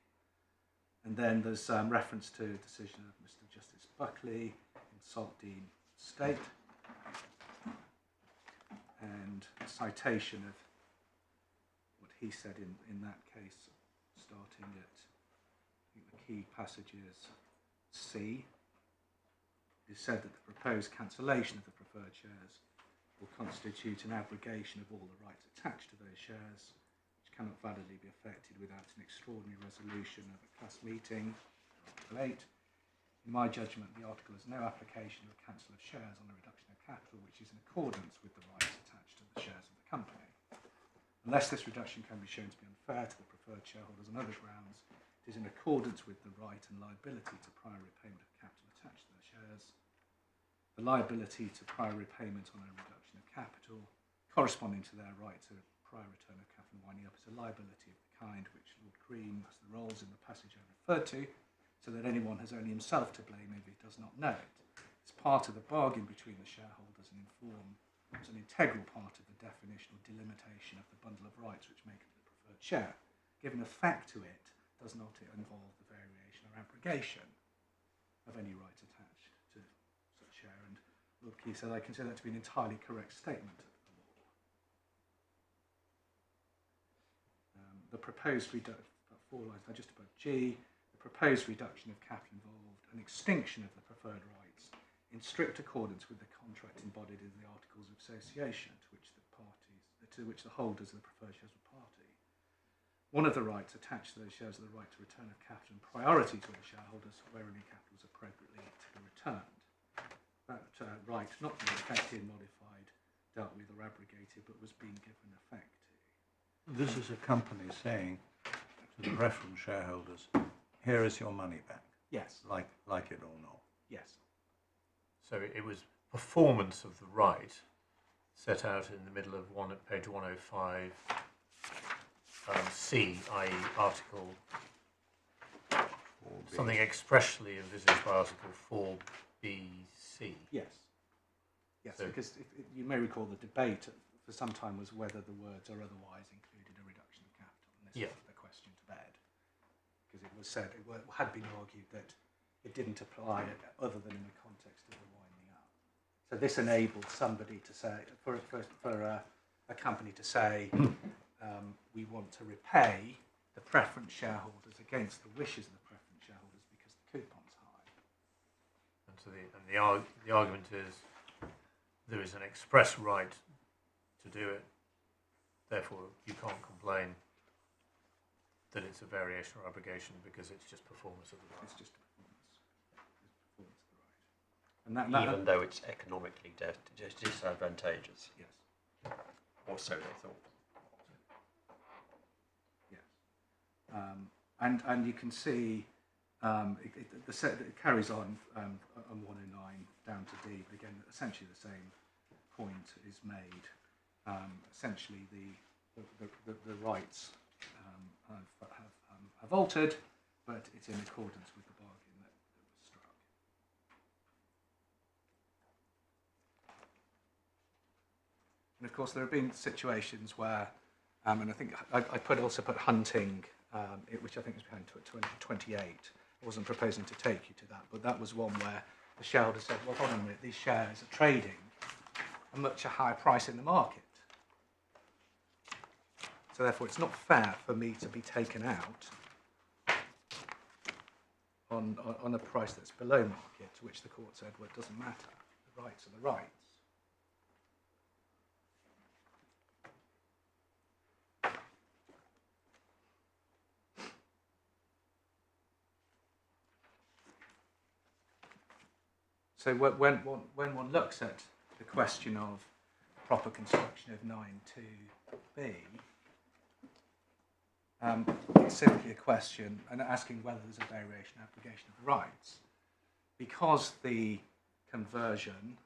And then there's reference to a decision of Mr. Justice Buckley in Saltdean State, and a citation of what he said in that case, starting at, I think the key passage is C. It said that the proposed cancellation of the preferred shares will constitute an abrogation of all the rights attached to those shares, which cannot validly be effected without an extraordinary resolution of a class meeting, Article 8. In my judgment, the article has no application of cancel of shares on a reduction of capital which is in accordance with the rights attached to the shares of the company. Unless this reduction can be shown to be unfair to the preferred shareholders on other grounds, it is in accordance with the right and liability to prior repayment of capital attached to the shares. The liability to prior repayment on a reduction of capital corresponding to their right to prior return of capital winding up is a liability of the kind which Lord Green has the roles in the passage I referred to, so that anyone has only himself to blame if he does not know it. It's part of the bargain between the shareholders and it's an integral part of the definition or delimitation of the bundle of rights which make up the preferred share. Giving effect to it does not involve the variation or abrogation of any right attached to such share. And Lord Key said, I consider that to be an entirely correct statement of the law. The proposed reduction, about 4 lines, just above G, the proposed reduction of capital involved an extinction of the preferred rights in strict accordance with the contract embodied in the Articles of Association to which the holders of the preferred shares were party. One of the rights attached to those shares are the right to return of capital and priority to the shareholders where any capital is appropriately to be returned. That right not being affected, modified, dealt with or abrogated, but was being given effect to. This is a company saying to the preference shareholders, here is your money back. Yes. Like it or not. Yes. So it was performance of the right set out in the middle of page 105, C, i.e. Article 4B. something expressly envisaged by Article 4BC. Yes. Yes, So- because you may recall the debate for some time was whether the words "or otherwise" included a reduction of capital, and this Yeah. put the question to bed, because it was said had been argued that it didn't apply other than in the context of the winding up. So this enabled somebody to say, for a company to say, we want to repay the preference shareholders against the wishes of the preference shareholders because the coupon's high. And so the argument is there is an express right to do it, therefore you can't complain that it's a variation or abrogation because it's just performance of the right. It's just a performance. It's performance of the right. And that Even though it's economically disadvantageous, yes. or so they thought. Yes. And you can see it carries on 109 down to D, but again, essentially the same point is made. Essentially, the rights have altered, but it's in accordance with the bargain that was struck. And of course, there have been situations where, and I think I also put hunting, which I think was behind 28. I wasn't proposing to take you to that, but that was one where the shareholder said, well, hold on a minute, these shares are trading at much a higher price in the market. So therefore, it's not fair for me to be taken out on a price that's below market, to which the court said, well, it doesn't matter. The rights are the rights. So when one looks at the question of proper construction of 9.2b, it's simply a question and asking whether there's a variation application of the rights. Because the conversion,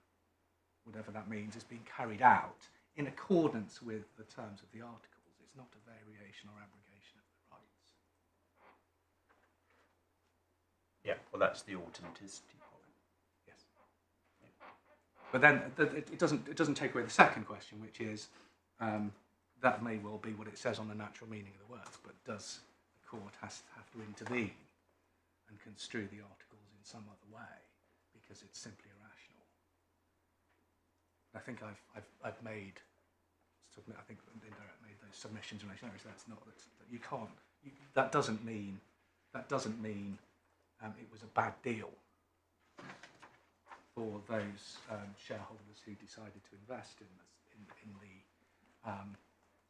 whatever that means, is being carried out in accordance with the terms of the articles, it's not a variation or abrogation of the rights. Yeah, well, that's the authenticity point. Yes. But then it doesn't take away the second question, which is that may well be what it says on the natural meaning of the words, but does the court have to intervene and construe the articles in some other way because it's simply irrational? I think I've made those submissions in relation to that. That's not that you can't. That doesn't mean it was a bad deal for those shareholders who decided to invest in the.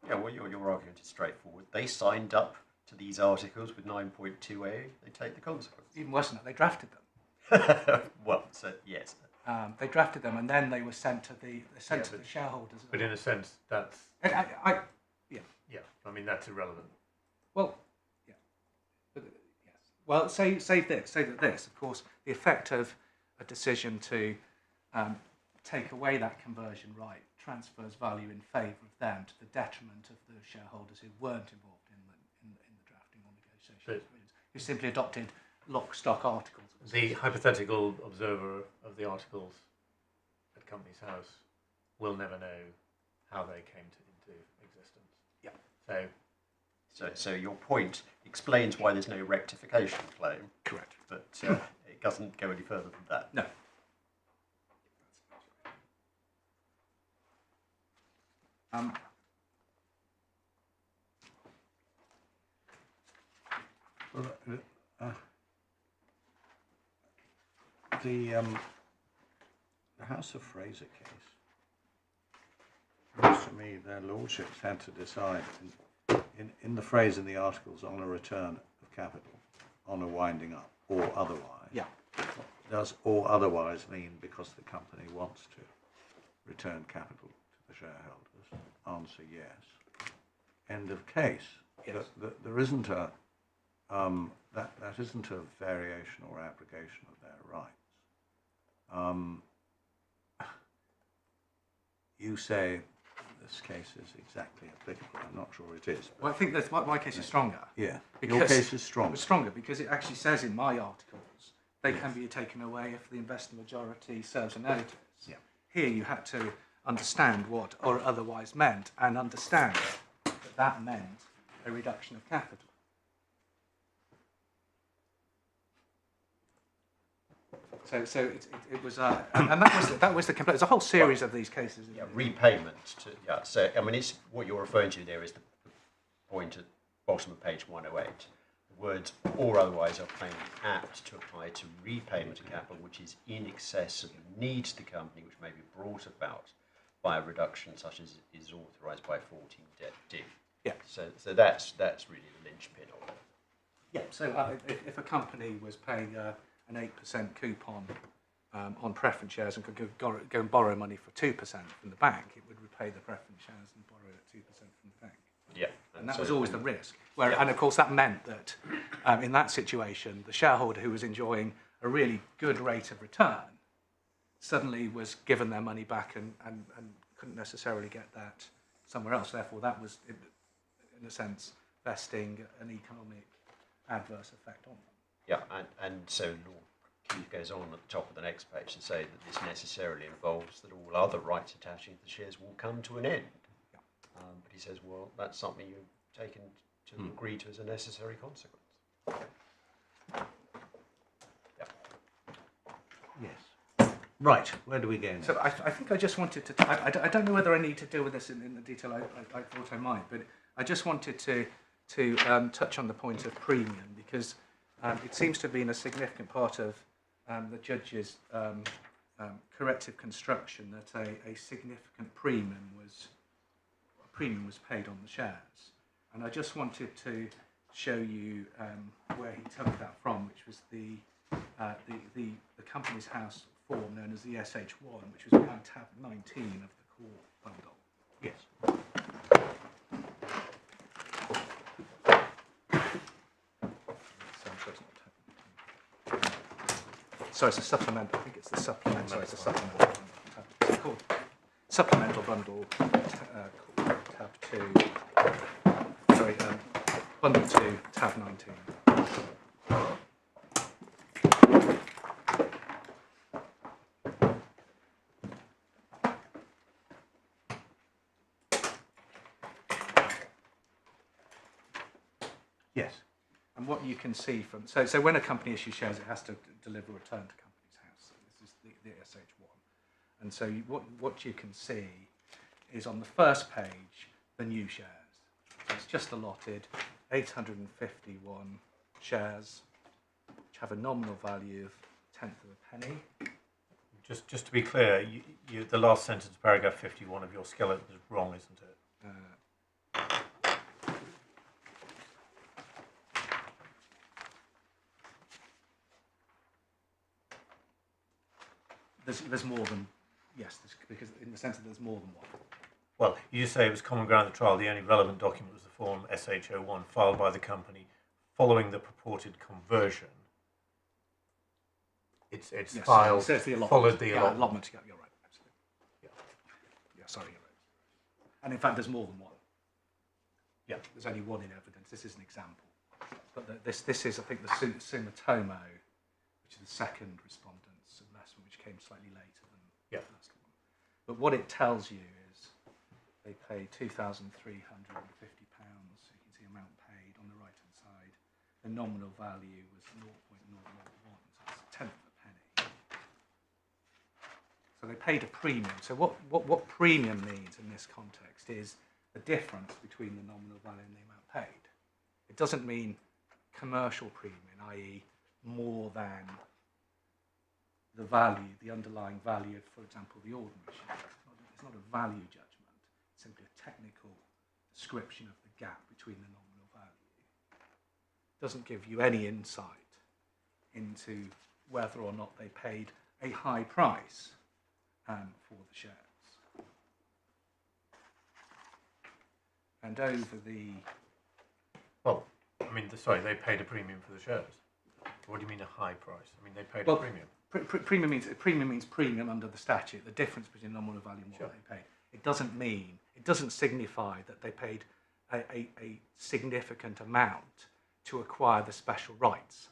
Yeah, well, your argument is straightforward. They signed up to these articles with 9.2a. They take the consequence. Even worse than that, they drafted them. Well, so yes. They drafted them, and then they were sent to the shareholders. But in a sense, that's Yeah. I mean, that's irrelevant. Well, yeah. But, yes. Well, say that this, of course, the effect of a decision to take away that conversion right transfers value in favour of them to the detriment of the shareholders who weren't involved in the drafting or negotiation, who simply adopted lock stock articles. The hypothetical observer of the articles at Companies House will never know how they came into existence. Yeah. So your point explains why there's no rectification claim. Correct. But it doesn't go any further than that. No. The House of Fraser case, seems to me their lordships had to decide in the phrase in the articles on a return of capital, on a winding up, or otherwise. Yeah. Does or otherwise mean because the company wants to return capital to the shareholders? Answer yes. End of case. Yes. There isn't a that isn't a variation or abrogation of their rights. You say this case is exactly applicable. I'm not sure it is. Well, I think that my case is stronger. Yeah, Because your case is stronger. It's stronger because it actually says in my articles they can be taken away if the investor majority serves a notice. Yeah. Here you had to understand what or otherwise meant, and understand that that meant a reduction of capital. So it was, and that was the complaint. There's a whole series of these cases. Yeah, repayment. So I mean, it's what you're referring to there is the point at the bottom of page 108. The words "or otherwise" are plainly apt to apply to repayment of capital, which is in excess of the needs of the company, which may be brought about by a reduction such as is authorised by 14 det D. Yeah. So that's really the linchpin of it. Yeah. So if a company was paying an 8% coupon on preference shares and could go and borrow money for 2% from the bank, it would repay the preference shares and borrow at 2% from the bank. Yeah. And that was always the risk. And of course, that meant that in that situation, the shareholder who was enjoying a really good rate of return suddenly was given their money back and couldn't necessarily get that somewhere else. Therefore, that was, in a sense, vesting an economic adverse effect on them. Yeah, and so Lord Keith goes on at the top of the next page to say that this necessarily involves that all other rights attaching to the shares will come to an end. Yeah. But he says, well, that's something you've taken to agree to as a necessary consequence. Yeah. Yes. Right, where do we go now? So I think I just wanted to, I don't know whether I need to deal with this in the detail I thought I might, but I just wanted to touch on the point of premium, because it seems to have been a significant part of the judge's corrective construction that a significant premium was paid on the shares. And I just wanted to show you where he took that from, which was the Companies House form known as the SH1, which was behind tab 19 of the core bundle. Yes. So it's a supplemental. I think it's the supplemental. Sorry, it's a supplemental. It's called supplemental bundle. Called tab 2. Sorry, bundle 2, tab 19. Yes. And what you can see from so when a company issues shares, it has to deliver a return to Companies House. So this is the SH1, and so what you can see is on the first page the new shares. So it's just allotted 851 shares, which have a nominal value of 1/10 of a penny. Just to be clear, the last sentence, paragraph 51 of your skeleton is wrong, isn't it? There's more than, yes, because in the sense that there's more than one. Well, you say it was common ground at the trial. The only relevant document was the form SH01 filed by the company following the purported conversion. It's yes, filed, so the followed the allotment. Yeah, you're right, absolutely. Yeah, sorry, you're right. And in fact, there's more than one. Yeah. There's only one in evidence. This is an example. But this is, I think, the Sumitomo, which is the second respondent's investment, which came slightly later than the first one. But what it tells you is they paid £2,350. So you can see amount paid on the right-hand side. The nominal value was 0.001, so that's 1/10 of a penny. So they paid a premium. So what premium means in this context is the difference between the nominal value and the amount paid. It doesn't mean commercial premium, i.e. more than the value, the underlying value of, for example, the ordinary share. It's not a value judgment. It's simply a technical description of the gap between the nominal value. It doesn't give you any insight into whether or not they paid a high price for the shares. And over the... Well, I mean, sorry, they paid a premium for the shares. What do you mean a high price? I mean, they paid a premium. Premium means premium under the statute, the difference between nominal value and what they paid. It doesn't signify that they paid a significant amount to acquire the special rights.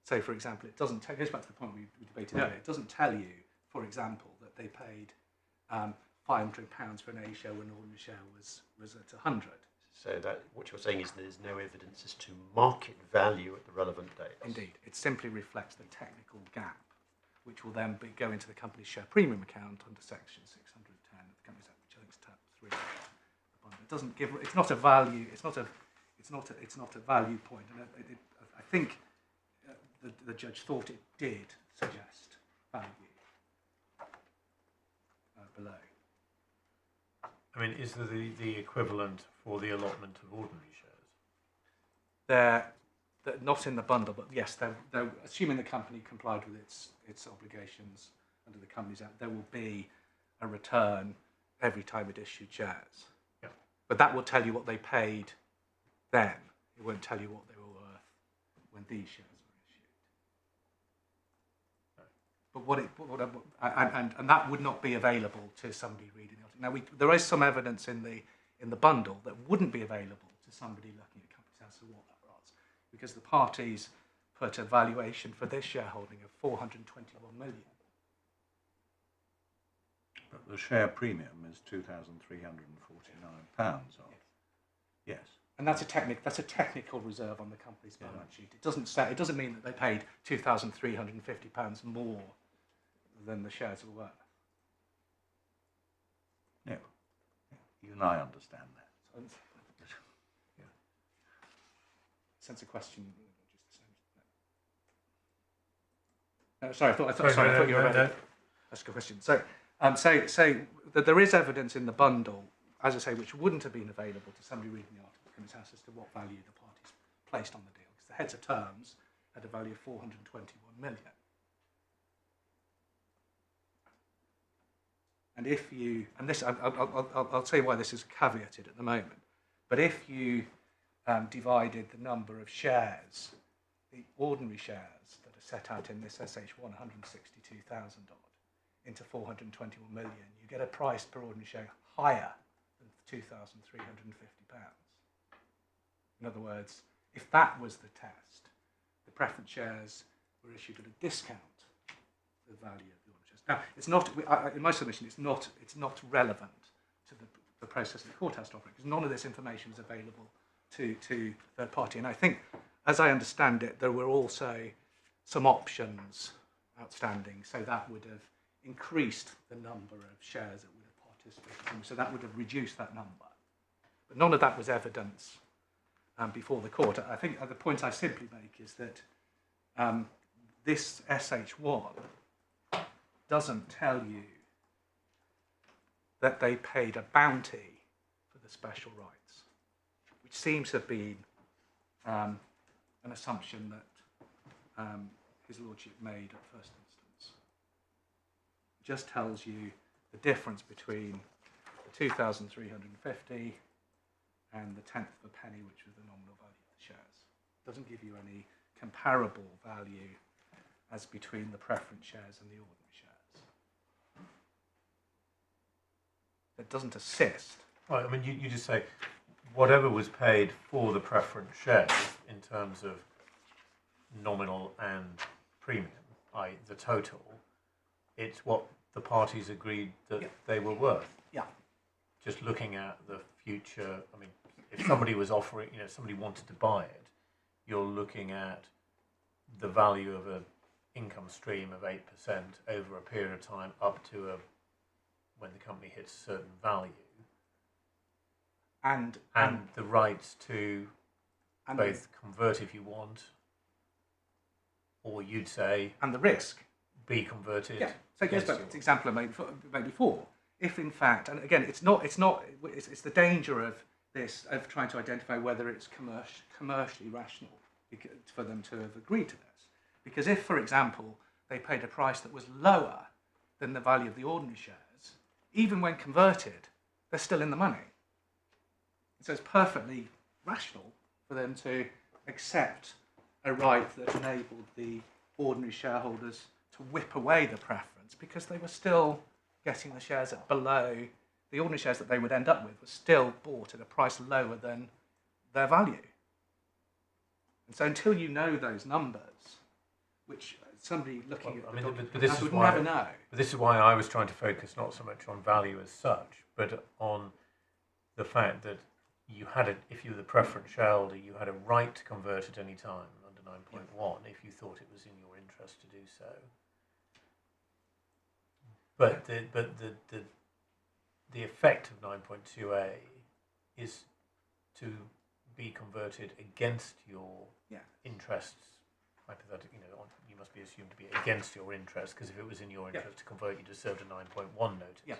So, for example, it goes back to the point we debated earlier. It doesn't tell you, for example, that they paid £500 for an A share when an ordinary share was at 100. So that what you're saying is there's no evidence as to market value at the relevant dates. Indeed, it simply reflects the technical gap, which will then go into the company's share premium account under section 610 of the Companies Act, which I think is tab 3. It doesn't give. It's not a value. It's not a value point. And I think the judge thought it did suggest value below. I mean, is there the equivalent for the allotment of ordinary shares? They're not in the bundle, but yes, they're assuming the company complied with its obligations under the Companies Act, there will be a return every time it issued shares. Yeah. But that will tell you what they paid then. It won't tell you what they were worth when these shares were issued. But and that would not be available to somebody reading the article. Now, there is some evidence in the bundle that wouldn't be available to somebody looking at Companies House as to what that was, because the parties put a valuation for this shareholding of 421 million. But the share premium is £2,349. Yes. And that's a technical reserve on the company's balance sheet. It doesn't mean that they paid £2,350 more than the shares were worth. No. You and I understand that. Yeah. Sense of question. Sorry, I thought you were ready. That's a good question. So that there is evidence in the bundle, as I say, which wouldn't have been available to somebody reading the article in his house as to what value the parties placed on the deal, because the heads of terms had a value of 421 million. And if you, and this, I'll tell you why this is caveated at the moment, but if you divided the number of shares, the ordinary shares that are set out in this SH1, 162,000 odd, into 421 million, you get a price per ordinary share higher than £2,350. In other words, if that was the test, the preference shares were issued at a discount to the value of the ordinary shares. Now, it's not, in my submission, it's not relevant to the process the court has to operate, because none of this information is available to third party. And I think, as I understand it, there were also some options outstanding, so that would have increased the number of shares that would have participated, so that would have reduced that number. But none of that was evidence before the court. I think the point I simply make is that this SH1 doesn't tell you that they paid a bounty for the special rights, which seems to have been an assumption that His Lordship made at first instance. It just tells you the difference between the 2,350 and the tenth of a penny, which was the nominal value of the shares. It doesn't give you any comparable value as between the preference shares and the ordinary shares. It doesn't assist. Right, I mean, you just say whatever was paid for the preference shares in terms of nominal and premium, i.e. the total, it's what the parties agreed that they were worth. Yeah. Just looking at the future, I mean, if somebody was offering, somebody wanted to buy it, you're looking at the value of an income stream of 8% over a period of time up to when the company hits a certain value. And the rights to both convert if you want, or you'd say... And the risk. Be converted. Yeah, so it goes back to the example I made before. If in fact, and again, it's the danger of this, of trying to identify whether it's commercially rational for them to have agreed to this. Because if, for example, they paid a price that was lower than the value of the ordinary shares, even when converted, they're still in the money. So it's perfectly rational for them to accept a right that enabled the ordinary shareholders to whip away the preference, because they were still getting the shares at below, the ordinary shares that they would end up with were still bought at a price lower than their value. And so until you know those numbers, which, somebody looking Well, at I the mean, document but this is would why- never know. But this is why I was trying to focus not so much on value as such, but on the fact that you had if you were the preference shareholder, you had a right to convert at any time under 9.1 if you thought it was in your interest to do so. But the effect of 9.2a is to be converted against your interests. Hypothetically, you must be assumed to be against your interest, because if it was in your interest to convert, you'd have served a 9.1 notice. Yeah.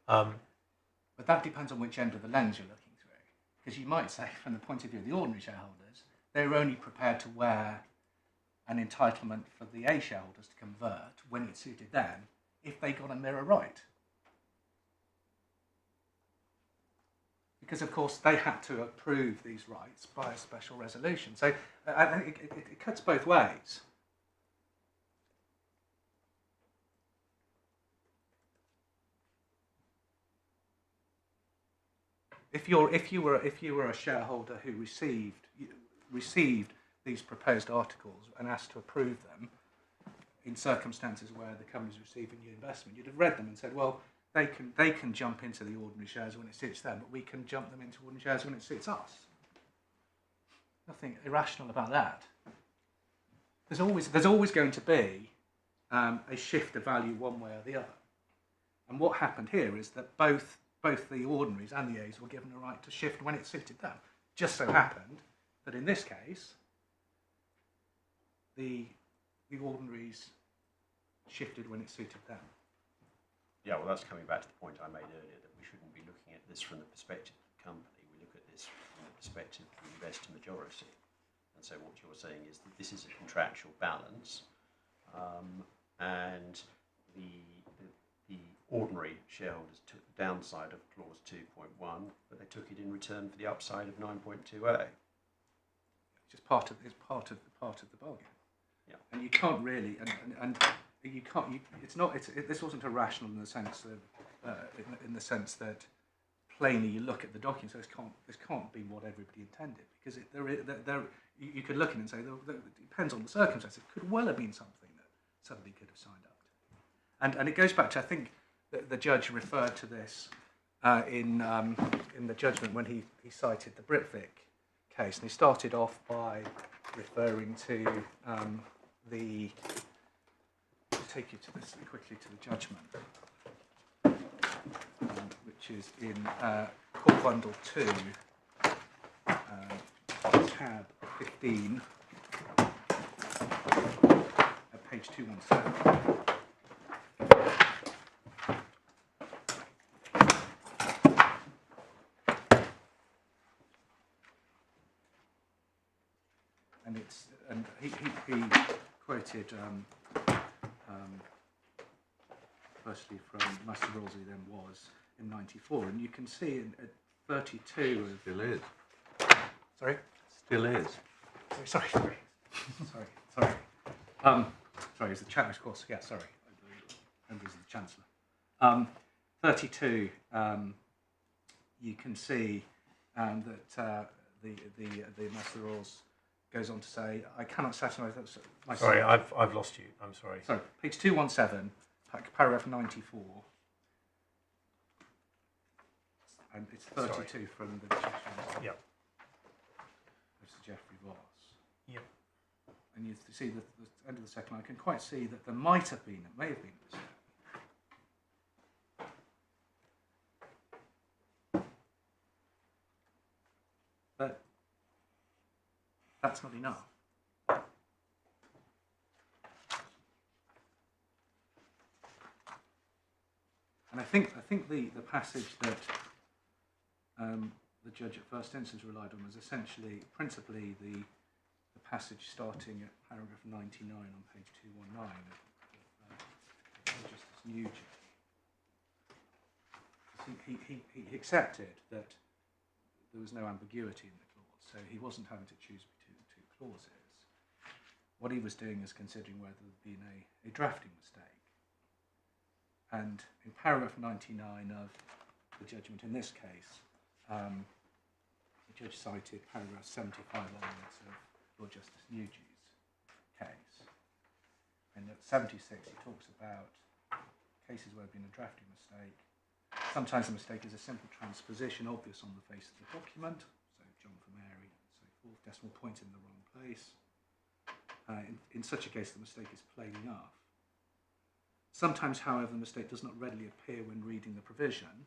But that depends on which end of the lens you're looking through. Because you might say, from the point of view of the ordinary shareholders, they're only prepared to wear an entitlement for the A shareholders to convert when it suited them, if they got a mirror right. Because, of course, they had to approve these rights by a special resolution. So it cuts both ways. If you were a shareholder who received these proposed articles and asked to approve them in circumstances where the company's receiving new investment, you'd have read them and said, well, they can jump into the ordinary shares when it suits them, but we can jump them into ordinary shares when it suits us. Nothing irrational about that. There's always going to be a shift of value one way or the other. And what happened here is that both the ordinaries and the A's were given a right to shift when it suited them. Just so happened that in this case, the ordinaries shifted when it suited them. Yeah, well, that's coming back to the point I made earlier, that we shouldn't be looking at this from the perspective of the company. We look at this from the perspective of the investor majority. And so what you're saying is that this is a contractual balance, and the ordinary shareholders took the downside of clause 2.1, but they took it in return for the upside of 9.2a. It's just part of the bargain. Yeah. And you can't really, and you can't. This wasn't irrational in the sense that plainly you look at the document. So this can't be what everybody intended, because you could look at it and say it depends on the circumstances. It could well have been something that somebody could have signed up to. And it goes back to, I think the judge referred to this in the judgment when he cited the Britvic case, and he started off by referring to the. I'll take you to this quickly to the judgment, which is in Court Bundle 2, tab 15, at page 217. And he quoted firstly from Master Rolsey, then was in 94, and you can see at 32 of... Still is. Sorry? Still is. Sorry. Sorry, it's the Chancellor, of course. Yeah, sorry. Members of the Chancellor. 32, you can see that the Master Rolls goes on to say, I cannot satisfy myself. Sorry, I've lost you. I'm sorry. Sorry, page 217, paragraph 94. And it's 32 Sorry. from the Yeah. Mr. Geoffrey Voss. Yeah. And you see the end of the second line, I can quite see that there may have been a mistake. But that's not enough. And I think the passage that the judge at first instance relied on was principally the passage starting at paragraph 99 on page 219 of Justice Nugent. He accepted that there was no ambiguity in the clause, so he wasn't having to choose between the two clauses. What he was doing is considering whether there had been a drafting mistake. And in paragraph 99 of the judgment in this case, the judge cited paragraph 75 onwards of Lord Justice Nugent's case. And at 76, he talks about cases where there has been a drafting mistake. Sometimes the mistake is a simple transposition, obvious on the face of the document. So John for Mary and so forth, decimal point in the wrong place. In such a case, the mistake is plain enough. Sometimes, however, the mistake does not readily appear when reading the provision,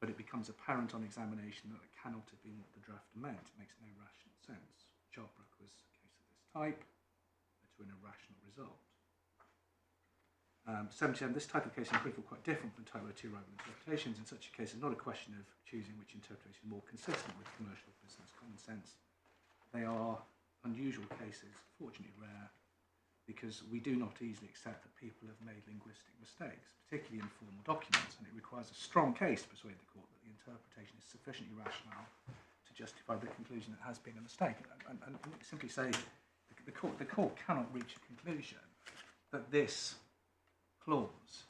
but it becomes apparent on examination that it cannot have been what the drafter meant. It makes no rational sense. Sharpbrook was a case of this type, led to an irrational result. 77. This type of case is quite different from type 2 rival interpretations. In such a case, it's not a question of choosing which interpretation is more consistent with commercial business common sense. They are unusual cases, fortunately rare, because we do not easily accept that people have made linguistic mistakes, particularly in formal documents, and it requires a strong case to persuade the court that the interpretation is sufficiently rational to justify the conclusion that it has been a mistake. And simply say the court cannot reach a conclusion that this clause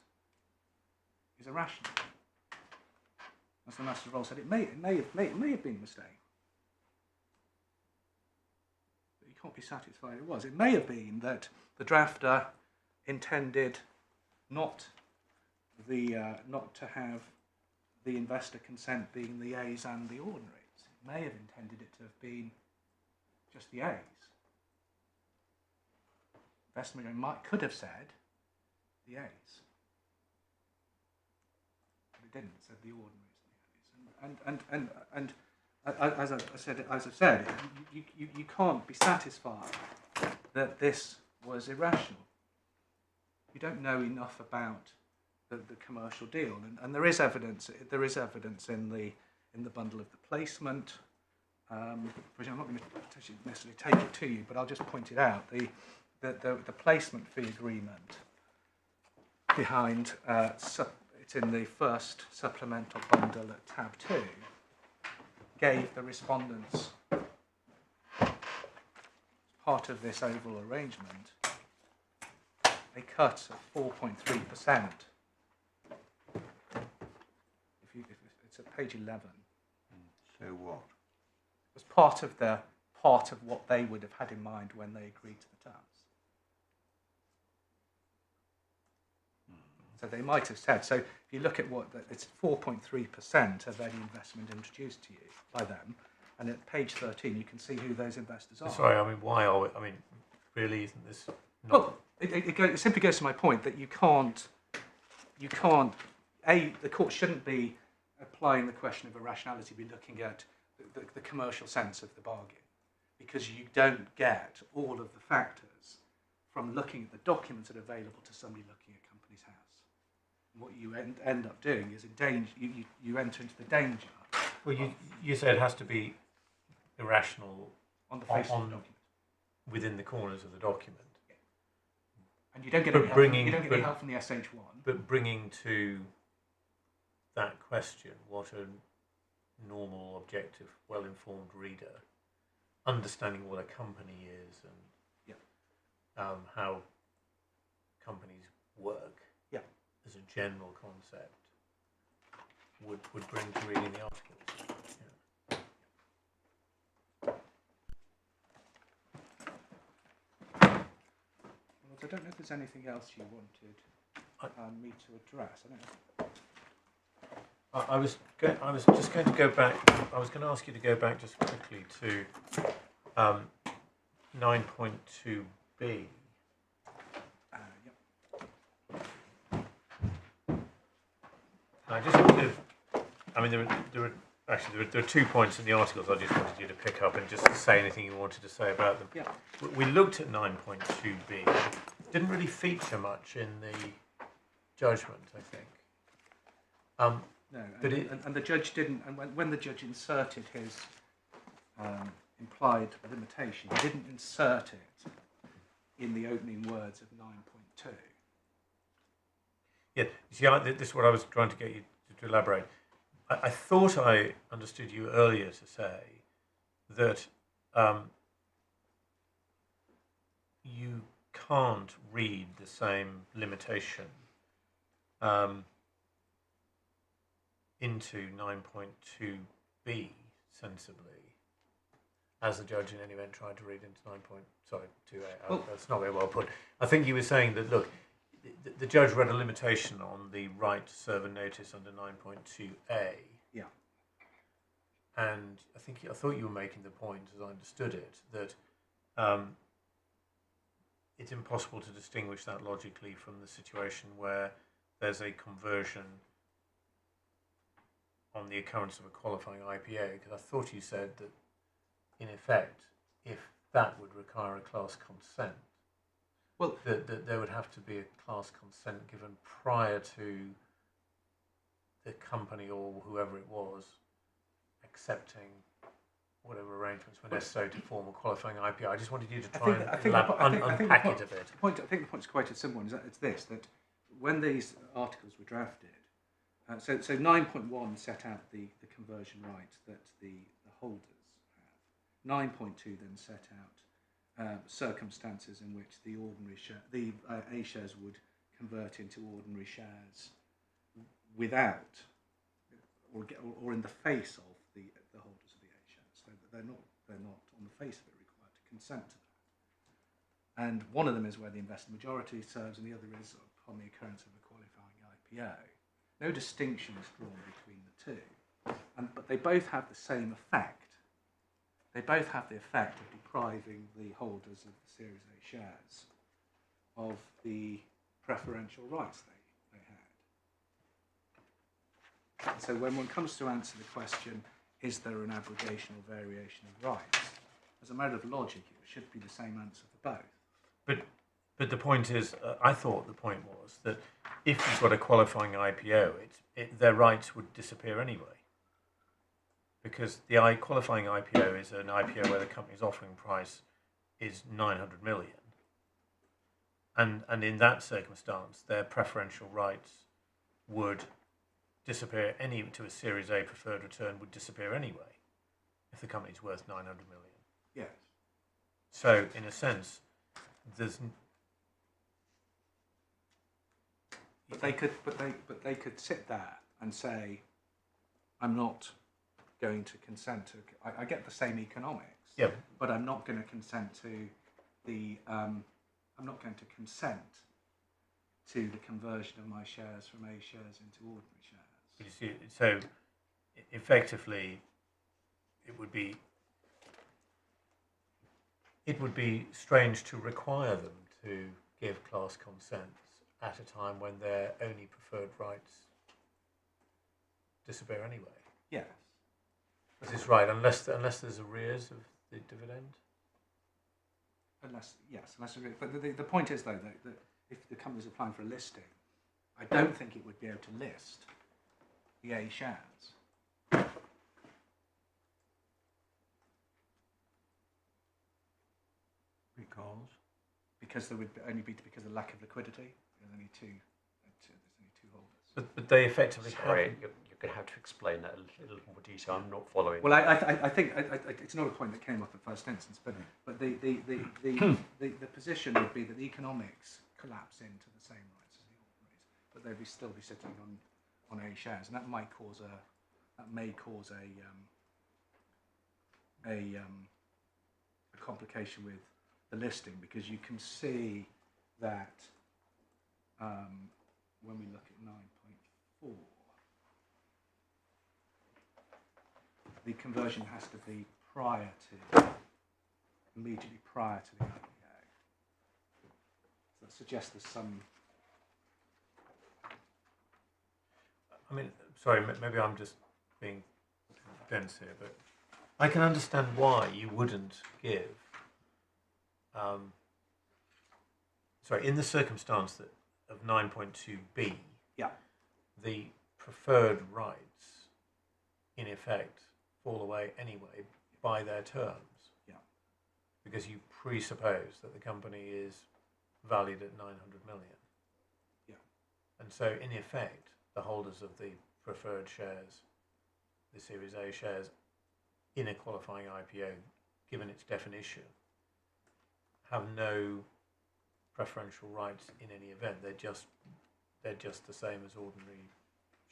is irrational. As the Master of Roll said, it may have been a mistake, but you can't be satisfied it was. It may have been that the drafter intended not to have the investor consent being the A's and the ordinaries. It may have intended it to have been just the A's. Investment could have said the A's, but it didn't. It said the ordinaries and the A's. And as I said, you can't be satisfied that this was irrational. You don't know enough about the commercial deal, and there is evidence. There is evidence in the bundle of the placement. Which I'm not going to necessarily take it to you, but I'll just point it out. The placement fee agreement behind it's in the first supplemental bundle at tab 2, gave the respondents, part of this overall arrangement, a cut of 4.3%. It's at page 11. So what? It was part of what they would have had in mind when they agreed to the terms. So they might have said, so if you look at it's 4.3% of any investment introduced to you by them, and at page 13 you can see who those investors are. Sorry, I mean, why are we, I mean, really, isn't this not... Well, it simply goes to my point that you can't, the court shouldn't be applying the question of irrationality, be looking at the commercial sense of the bargain, because you don't get all of the factors from looking at the documents that are available to somebody looking at Companies House. What you end up doing is you enter into the danger. Well, you say it has to be irrational on the face of the document, within the corners of the document. Yeah. And you don't get any help from the SH1. But bringing to that question what a normal, objective, well-informed reader, understanding what a company is and how companies work as a general concept would bring to reading the articles. Yeah. Well, I don't know if there's anything else you wanted me to address. I was just going to go back. I was going to ask you to go back just quickly to 9.2b. I just wanted. I mean, there are 2 points in the articles. I just wanted you to pick up and just say anything you wanted to say about them. Yeah. We looked at 9.2b. Didn't really feature much in the judgment, I think. No, and the judge didn't. And when the judge inserted his implied limitation, he didn't insert it in the opening words of 9.2. Yeah, you see, this is what I was trying to get you to elaborate. I thought I understood you earlier to say that you can't read the same limitation into 9.2b sensibly as the judge in any event tried to read into 2A. Well, That's not very well put. I think you were saying that, look, the judge read a limitation on the right to serve a notice under 9.2A. Yeah. And I thought you were making the point, as I understood it, that it's impossible to distinguish that logically from the situation where there's a conversion on the occurrence of a qualifying IPO, because I thought you said that, in effect, if that would require a class consent, well, that there would have to be a class consent given prior to the company or whoever it was accepting whatever arrangements were necessary to form a qualifying IPO. I just wanted you to try and unpack it a bit. I think the point's quite a simple one. It's this, that when these articles were drafted, so 9.1 set out the conversion rights that the holders have. 9.2 then set out circumstances in which the A shares would convert into ordinary shares without or in the face of the holders of the A shares. So that they're not on the face of it required to consent to that. And one of them is where the investor majority serves, and the other is upon the occurrence of a qualifying IPO. No distinction is drawn between the two, but they both have the same effect. They both have the effect of depriving the holders of the Series A shares of the preferential rights they had. So when one comes to answer the question, is there an abrogation or variation of rights, as a matter of logic, it should be the same answer for both. But the point is, I thought the point was that if you've got a qualifying IPO, their rights would disappear anyway. Because the qualifying IPO is an IPO where the company's offering price is 900 million. And in that circumstance, their preferential rights would disappear to a Series A preferred return would disappear anyway if the company's worth 900 million. Yes. So, in a sense, But they could sit there and say, I'm not going to consent to. I get the same economics. Yeah. But I'm not going to consent to the. I'm not going to consent to the conversion of my shares from A shares into ordinary shares. You see, so effectively, it would be strange to require them to give class consents at a time when their only preferred rights disappear anyway. Yes. Is this right? Unless there's arrears of the dividend? Unless but the point is, though, that if the company's applying for a listing, I don't think it would be able to list the A shares. Because there would only be because of lack of liquidity. There's only two holders. But they effectively Sorry, you're going to have to explain that a little more detail. I'm not following. Well, I think it's not a point that came up at first instance, but the position would be that the economics collapse into the same rights as the ordinaries, but they'd still be sitting on A shares, and that may cause a complication with the listing, because you can see that when we look at 9.4, the conversion has to be immediately prior to the IPO. So that suggests there's some. I mean, sorry, maybe I'm just being dense here, but I can understand why you wouldn't give. In the circumstance of 9.2b, yeah, the preferred rights, in effect, fall away anyway by their terms. Yeah. Because you presuppose that the company is valued at 900 million. Yeah. And so, in effect, the holders of the preferred shares, the Series A shares, in a qualifying IPO, given its definition, have no preferential rights in any event. They're just the same as ordinary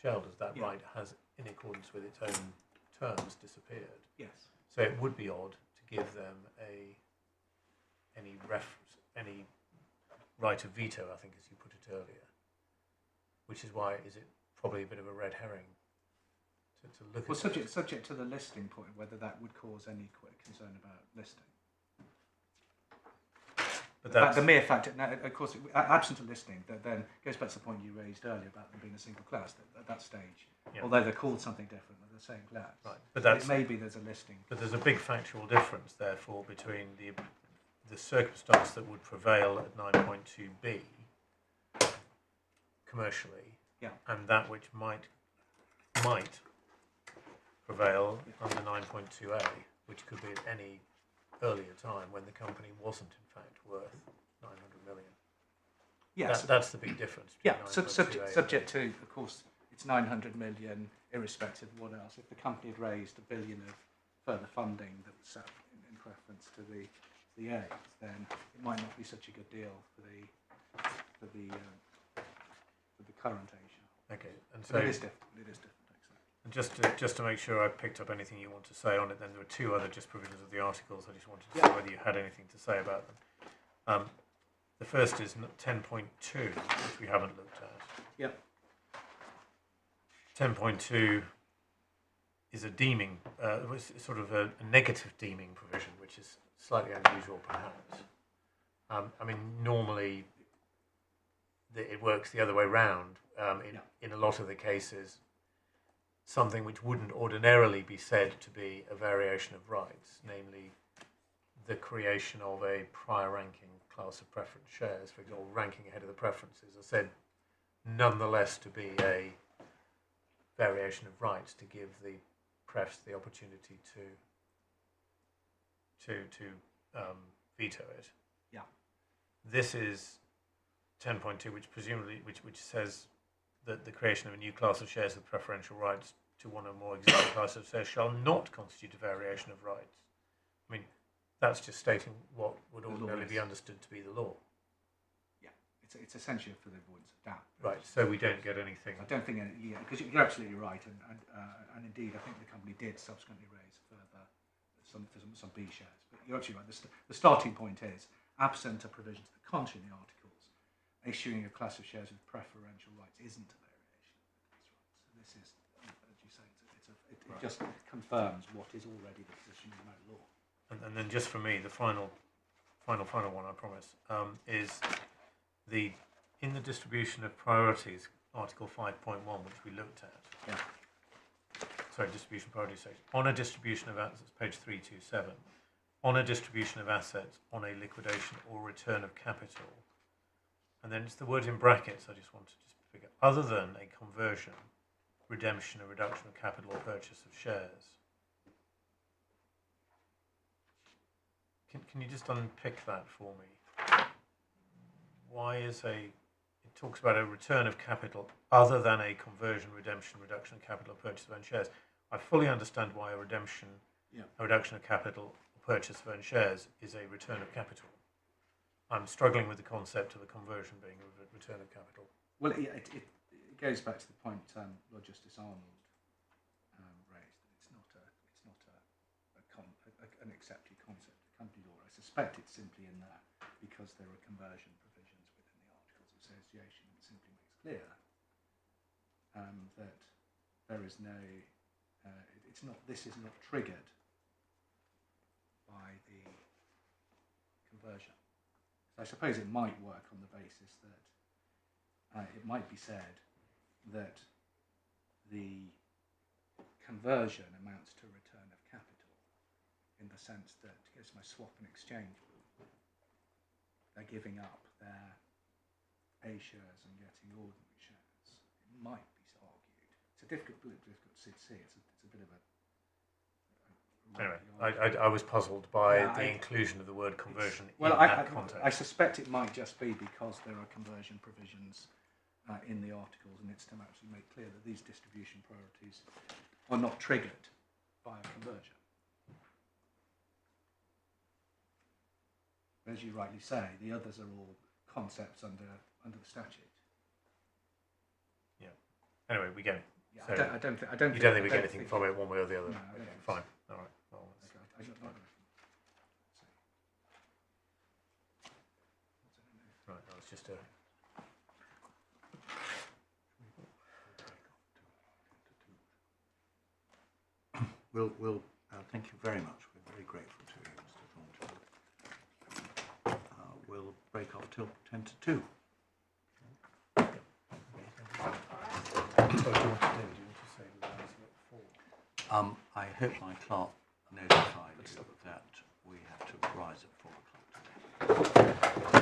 shareholders. That right has, in accordance with its own terms, disappeared. Yes. So it would be odd to give them any right of veto, I think, as you put it earlier, which is why is it probably a bit of a red herring to look Well, at. subject to the listing point, whether that would cause any concern about listing. But that's, The mere fact, now, of course, absent a listing, that then goes back to the point you raised earlier about them being a single class. At that stage, yeah. although they're called something different, they're the same class. Right, but that's, maybe there's a listing. But there's a big factual difference, therefore, between the circumstance that would prevail at 9.2b commercially, Yeah. and that which might prevail under 9.2a, which could be at any earlier time when the company wasn't in fact worth 900 million. Yes. That's the big difference. Yeah. 9.2a Subject to, of course, it's 900 million, irrespective of what else. If the company had raised $1 billion of further funding that was set in preference to the A, then it might not be such a good deal for the current Asia. Okay, and so But it is different. It is different. and just to make sure I picked up anything you want to say on it, then there were two other just provisions of the articles. I just wanted to see whether you had anything to say about them. The first is 10.2, which we haven't looked at. Yep. 10.2 is a deeming, sort of a negative deeming provision, which is slightly unusual, perhaps. I mean, normally it works the other way round. In a lot of the cases, something which wouldn't ordinarily be said to be a variation of rights, namely the creation of a prior ranking class of preference shares, for example, ranking ahead of the preferences, are said nonetheless to be a variation of rights to give the press the opportunity to veto it. Yeah. This is 10.2, which presumably which says that the creation of a new class of shares with preferential rights to one or more existing classes of shares shall not constitute a variation of rights. I mean, that's just stating what would ordinarily be understood to be the law. Yeah, it's essentially for the avoidance of doubt. Right, so we don't get anything. I don't think, because you're absolutely right, and indeed, I think the company did subsequently raise further some B shares. But you're absolutely right. The starting point is, absent a provision to the contrary in the articles, issuing a class of shares with preferential rights isn't a variation of those rights. So this is, as you say, it just confirms what is already the position in no law. And then just for me, the final one, I promise, is in the distribution of priorities, Article 5.1, which we looked at. Yeah. Sorry, distribution priority section. On a distribution of assets, page 327. On a distribution of assets, on a liquidation or return of capital. And then it's the words in brackets I just want to pick up. Other than a conversion, redemption, or reduction of capital or purchase of shares. Can you just unpick that for me? Why is it talks about a return of capital other than a conversion, redemption, reduction of capital or purchase of own shares? I fully understand why a reduction, a reduction of capital or purchase of own shares is a return of capital. I'm struggling with the concept of a conversion being a return of capital. Well, it goes back to the point Lord Justice Arnold raised. It's not an accepted concept of company law. I suspect it's simply in there because there are conversion provisions within the Articles of Association. It simply makes clear that there is no. This is not triggered by the conversion. I suppose it might work on the basis that it might be said that the conversion amounts to return of capital in the sense that, it's my swap and exchange, they're giving up their A shares and getting ordinary shares. It might be argued. It's a difficult to see. It's a bit of a... Anyway, I was puzzled by the inclusion of the word conversion in that context. I suspect it might just be because there are conversion provisions in the articles, and it's to actually make clear that these distribution priorities are not triggered by a conversion. As you rightly say, the others are all concepts under the statute. Yeah. Anyway, we get it. Yeah, So I don't think we get anything from it one way or the other. No, okay, fine. All right. Well, just a... We'll thank you very much. We're very grateful to you, Mr. Thornton. We'll break off till 10 to 2. What do you want to do? Do you want to say the lines at 4? I hope my clerk notified you that we have to rise at 4 o'clock today.